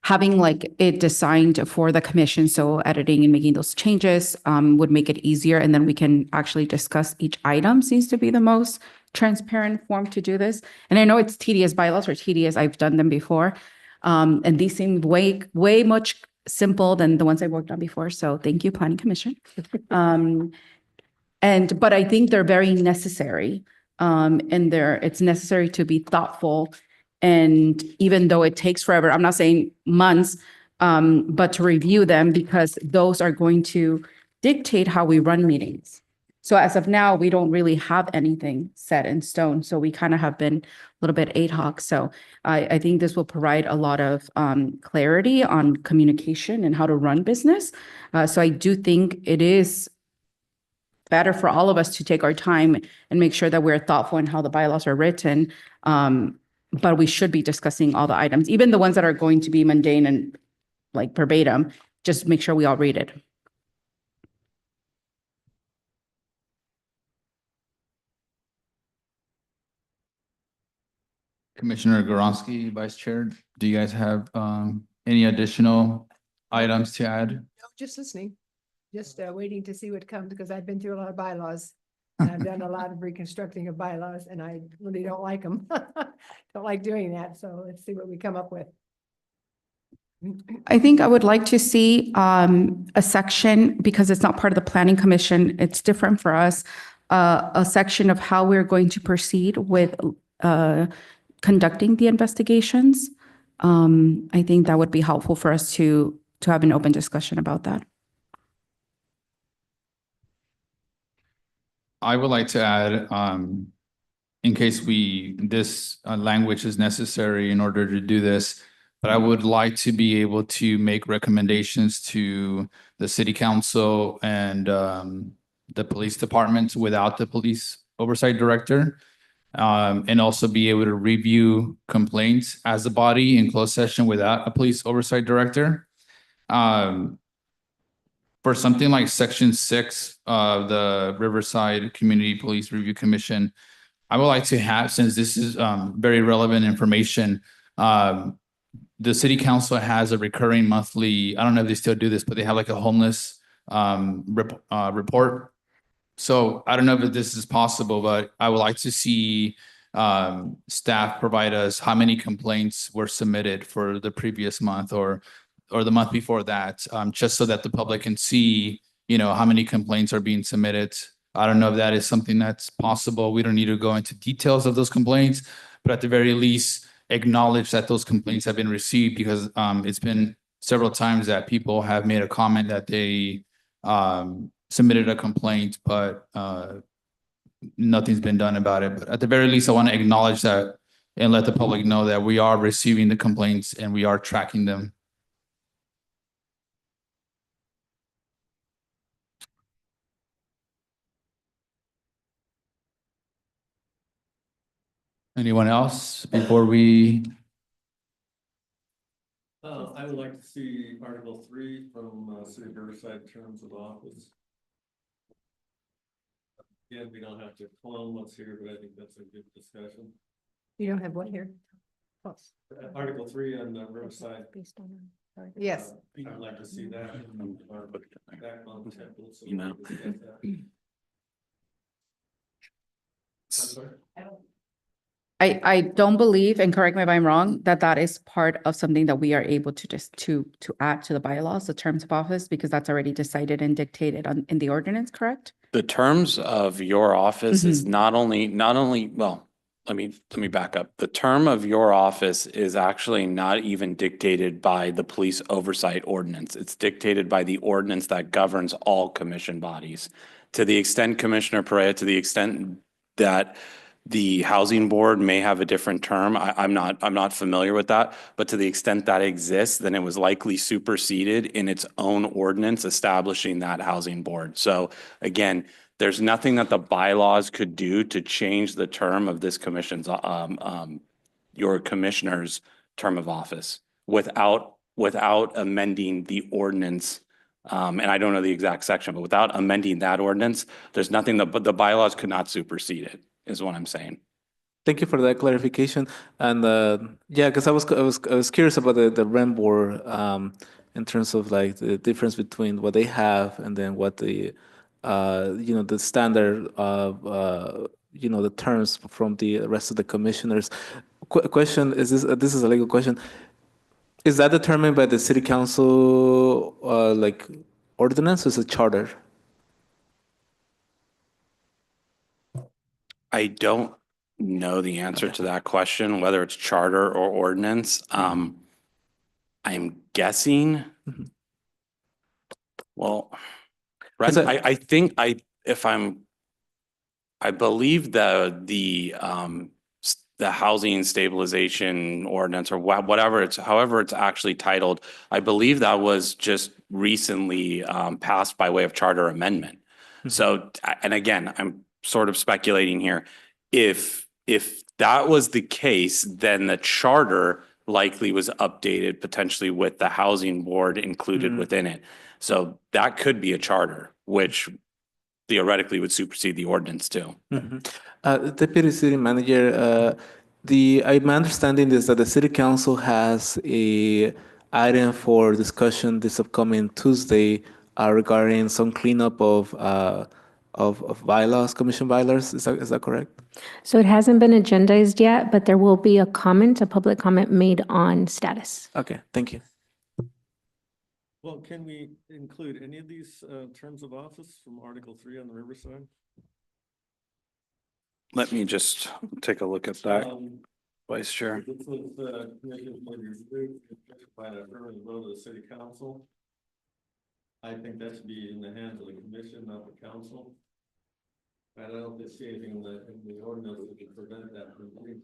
H: having like it designed for the commission. So editing and making those changes would make it easier. And then we can actually discuss each item seems to be the most transparent form to do this. And I know it's tedious, bylaws are tedious. I've done them before. And these seem way much simple than the ones I worked on before. So thank you, Planning Commission. But I think they're very necessary. And it's necessary to be thoughtful. And even though it takes forever, I'm not saying months, but to review them, because those are going to dictate how we run meetings. So as of now, we don't really have anything set in stone. So we kind of have been a little bit ad hoc. So I think this will provide a lot of clarity on communication and how to run business. So I do think it is better for all of us to take our time and make sure that we're thoughtful in how the bylaws are written. But we should be discussing all the items, even the ones that are going to be mundane and like verbatim, just make sure we all read it.
C: Commissioner Goronsky, Vice Chair, do you guys have any additional items to add?
I: No, just listening, just waiting to see what comes, because I've been through a lot of bylaws. And I've done a lot of reconstructing of bylaws, and I really don't like them. Don't like doing that, so let's see what we come up with.
H: I think I would like to see a section, because it's not part of the Planning Commission, it's different for us, a section of how we're going to proceed with conducting the investigations. I think that would be helpful for us to have an open discussion about that.
C: I would like to add, in case this language is necessary in order to do this, but I would like to be able to make recommendations to the city council and the police departments without the police oversight director. And also be able to review complaints as a body in closed session without a police oversight director. For something like Section 6 of the Riverside Community Police Review Commission, I would like to have, since this is very relevant information, the city council has a recurring monthly, I don't know if they still do this, but they have like a homeless report. So I don't know if this is possible, but I would like to see staff provide us how many complaints were submitted for the previous month or the month before that, just so that the public can see, how many complaints are being submitted. I don't know if that is something that's possible. We don't need to go into details of those complaints, but at the very least, acknowledge that those complaints have been received, because it's been several times that people have made a comment that they submitted a complaint, but nothing's been done about it. But at the very least, I want to acknowledge that and let the public know that we are receiving the complaints and we are tracking them. Anyone else before we?
D: I would like to see Article 3 from City of Riverside terms of office. Again, we don't have to clone what's here, but I think that's a good discussion.
I: You don't have what here? Close.
D: Article 3 on Riverside.
I: Yes.
D: I'd like to see that. Backbone template, so we
L: No.
D: can discuss that. I'm sorry?
H: I don't believe, and correct me if I'm wrong, that is part of something that we are able to just to add to the bylaws, the terms of office, because that's already decided and dictated in the ordinance, correct?
L: The terms of your office is not only, well, let me back up. The term of your office is actually not even dictated by the police oversight ordinance. It's dictated by the ordinance that governs all commission bodies. To the extent, Commissioner Perea, to the extent that the housing board may have a different term, I'm not familiar with that, but to the extent that exists, then it was likely superseded in its own ordinance establishing that housing board. So again, there's nothing that the bylaws could do to change the term of this commission's, your commissioner's term of office without amending the ordinance. And I don't know the exact section, but without amending that ordinance, there's nothing but the bylaws could not supersede it, is what I'm saying.
K: Thank you for that clarification. And yeah, because I was curious about the REM board in terms of like the difference between what they have and then what the the standard of the terms from the rest of the commissioners. Question is this is a legal question. Is that determined by the city council like ordinance or is it charter?
L: I don't know the answer to that question, whether it's charter or ordinance. I'm guessing. Well, Brent, I think I believe the housing stabilization ordinance or whatever however it's actually titled, I believe that was just recently passed by way of charter amendment. So, and again, I'm sort of speculating here. If that was the case, then the charter likely was updated potentially with the housing board included within it. So that could be a charter, which theoretically would supersede the ordinance too.
K: Deputy City Manager, my understanding is that the City Council has a item for discussion this upcoming Tuesday regarding some cleanup of bylaws, commission bylaws. Is that correct?
F: So it hasn't been agendized yet, but there will be a public comment made on status.
K: Okay, thank you.
D: Well, can we include any of these terms of office from Article 3 on the Riverside?
L: Let me just take a look at that. Vice Chair.
D: This was, commission for review, by the affirmative vote of the city council. I think that should be in the hands of the commission, not the council. I don't see anything in the ordinance that can prevent that from being.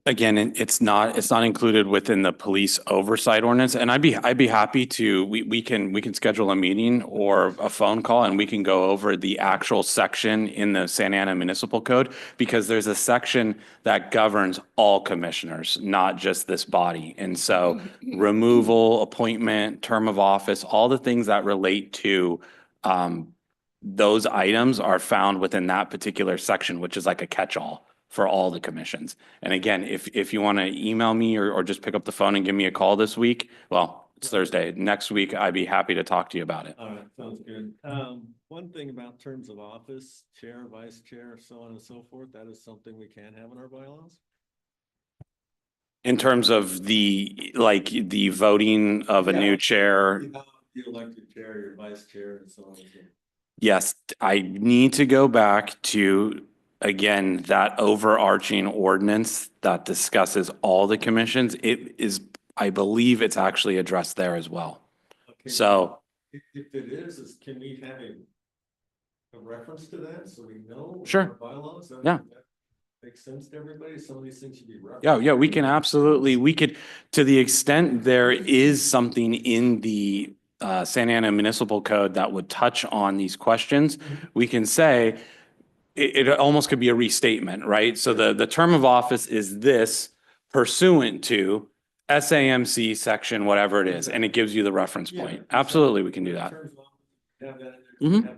L: Again, it's not included within the police oversight ordinance, and I'd be happy to, we can schedule a meeting or a phone call and we can go over the actual section in the Santa Ana Municipal Code, because there's a section that governs all commissioners, not just this body. And so removal, appointment, term of office, all the things that relate to, those items are found within that particular section, which is like a catch-all for all the commissions. And again, if you want to email me or just pick up the phone and give me a call this week, well, it's Thursday. Next week, I'd be happy to talk to you about it.
D: All right, sounds good. One thing about terms of office, chair, vice chair, so on and so forth, that is something we can have in our bylaws?
L: In terms of the voting of a new chair,
D: You elected chair, your vice chair, and so on and so forth.
L: yes, I need to go back to, again, that overarching ordinance that discusses all the commissions. It is, I believe it's actually addressed there as well.
D: Okay,
L: So,
D: if it is can we have a reference to that so we know?
L: Sure.
D: Our bylaws?
L: Yeah.
D: That makes sense to everybody? Some of these things should be referenced.
L: yeah, we can absolutely, to the extent there is something in the Santa Ana Municipal Code that would touch on these questions, we can say, it almost could be a restatement, right? So the term of office is this pursuant to SAMC section, whatever it is, and it gives you the reference point. Absolutely, we can do that.
D: Have that,
L: Mhm.
D: have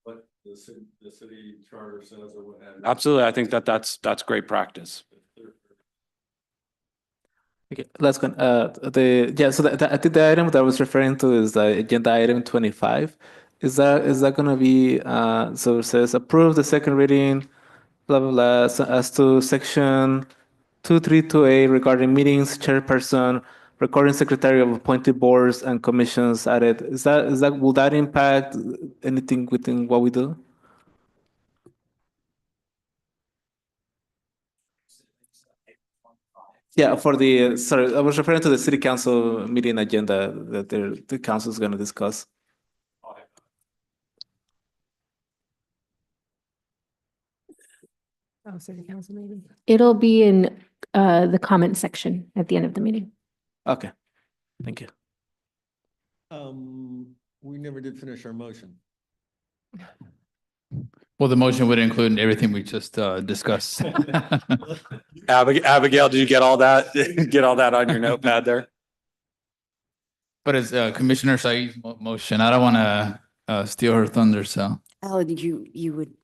D: what the city charter says or what have you.
L: Absolutely, I think that's great practice.
K: Okay, let's go. So I think the item that I was referring to is the agenda item 25. Is that gonna be, so it says approve the second reading, blah, blah, blah, so as to section 232A regarding meetings, chairperson, recording secretary of appointed boards and commissions added. Will that impact anything within what we do? Yeah, sorry, I was referring to the city council meeting agenda that the council is going to discuss.
I: Oh, city council meeting.
F: It'll be in the comment section at the end of the meeting.
K: Okay, thank you.
D: We never did finish our motion.
C: Well, the motion would include everything we just discussed.
L: Abigail, did you get all that? Get all that on your notepad there?
C: But it's Commissioner Said's motion. I don't want to steal her thunder, so.
J: Oh, you would,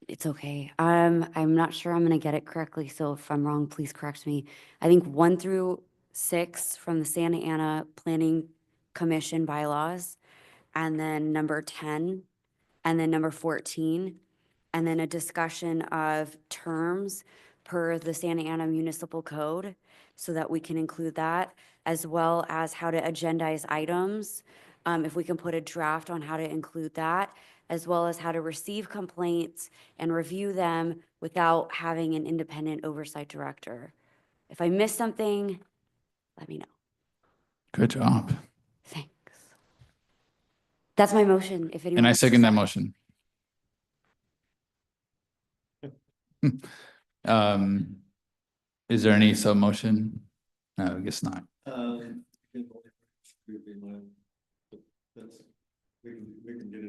J: it's okay. I'm not sure I'm gonna get it correctly, so if I'm wrong, please correct me. I think 1 through 6 from the Santa Ana Planning Commission bylaws, and then number 10, and then number 14, and then a discussion of terms per the Santa Ana Municipal Code, so that we can include that, as well as how to agendize items. If we can put a draft on how to include that, as well as how to receive complaints and review them without having an independent oversight director. If I missed something, let me know.
C: Good job.
J: Thanks. That's my motion, if anyone.
C: And I
J: wants to
C: second that motion. Is there any sub-motion? No, I guess not.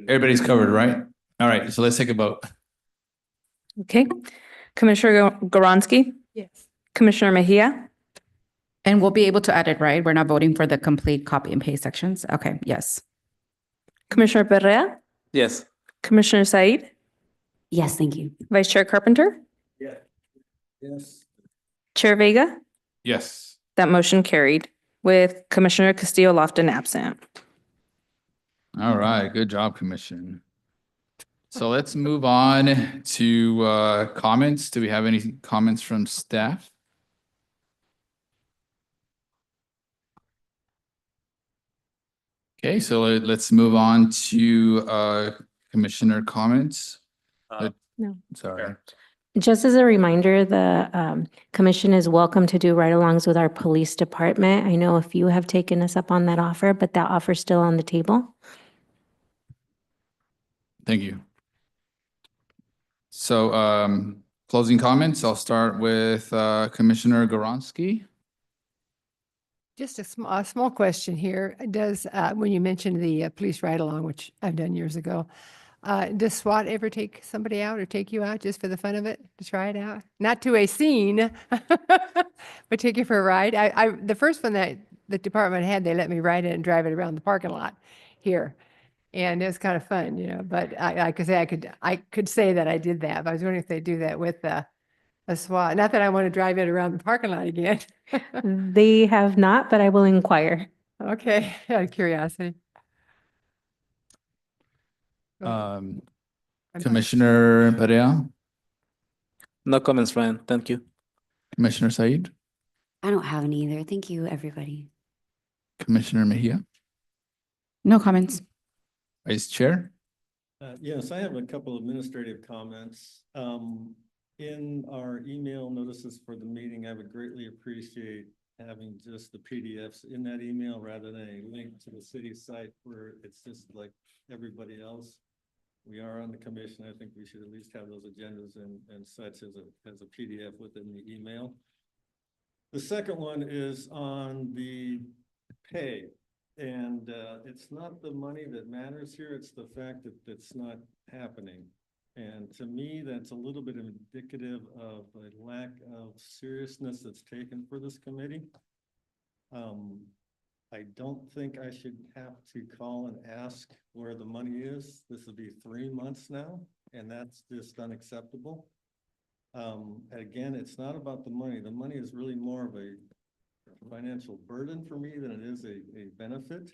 C: Everybody's covered, right? All right, so let's take a vote.
A: Okay. Commissioner Goransky,
I: Yes.
A: Commissioner Mejia,
H: And we'll be able to add it, right? We're not voting for the complete copy and paste sections. Okay, yes.
A: Commissioner Perea,
K: Yes.
A: Commissioner Said,
J: Yes, thank you.
A: Vice Chair Carpenter,
D: Yes.
A: Chair Vega.
C: Yes.
A: That motion carried with Commissioner Castillo Lofton absent.
C: All right, good job, Commission. So let's move on to comments. Do we have any comments from staff? Okay, so let's move on to Commissioner comments.
F: No.
C: Sorry.
F: Just as a reminder, the commission is welcome to do ride-alongs with our police department. I know a few have taken us up on that offer, but that offer's still on the table.
C: Thank you. So closing comments, I'll start with Commissioner Goronski.
I: Just a small question here. Does, when you mentioned the police ride-along, which I've done years ago, does SWAT ever take somebody out or take you out just for the fun of it, to try it out? Not to a scene, but take you for a ride? The first one that the department had, they let me ride it and drive it around the parking lot here. And it was kind of fun, you know, but I could say I could say that I did that, but I was wondering if they do that with a SWAT. Not that I want to drive it around the parking lot again.
F: They have not, but I will inquire.
I: Okay, out of curiosity. Go ahead. I'm done.
C: Commissioner Perea,
K: No comments, Ryan. Thank you.
C: Commissioner Said,
J: I don't have any either. Thank you, everybody.
C: Commissioner Mejia,
H: No comments.
C: Vice Chair.
D: Yes, I have a couple administrative comments. In our email notices for the meeting, I would greatly appreciate having just the PDFs in that email rather than a link to the city site where it's just like everybody else. We are on the commission. I think we should at least have those agendas and such as a PDF within the email. The second one is on the pay. And it's not the money that matters here, it's the fact that it's not happening. And to me, that's a little bit indicative of a lack of seriousness that's taken for this committee. I don't think I should have to call and ask where the money is. This will be 3 months now, and that's just unacceptable. Again, it's not about the money. The money is really more of a financial burden for me than it is a benefit.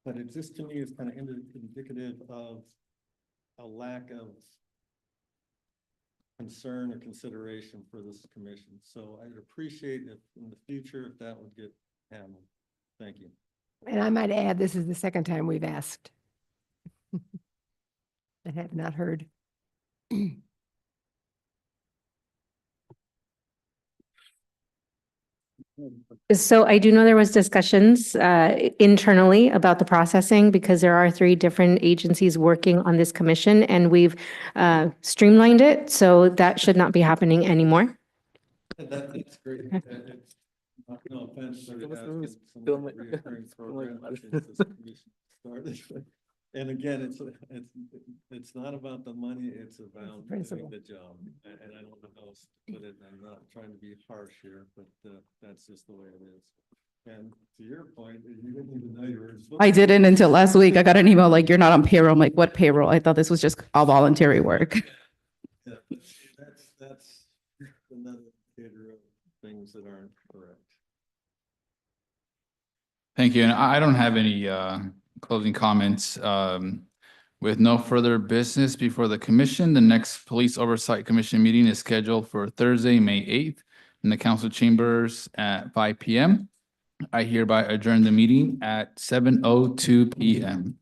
D: But it just to me is kind of indicative of a lack of concern or consideration for this commission. So I'd appreciate if in the future if that would get handled. Thank you.
I: And I might add, this is the second time we've asked. I have not heard.
F: So I do know there was discussions internally about the processing because there are 3 different agencies working on this commission and we've streamlined it. So that should not be happening anymore.
D: That's great. It's no offense. Sort of asking some reoccurring program since this commission started. And again, it's not about the money, it's about doing the job. And I don't know how else to put it. I'm not trying to be harsh here, but that's just the way it is. And to your point, you didn't even know you were supposed
H: I
D: to-
H: didn't until last week. I got an email like, you're not on payroll. I'm like, what payroll? I thought this was just all voluntary work.
D: Yeah, that's another indicator of things that aren't correct.
C: Thank you. And I don't have any closing comments. With no further business before the commission, the next Police Oversight Commission meeting is scheduled for Thursday, May 8th in the council chambers at 5 p.m. I hereby adjourn the meeting at 7:02 p.m.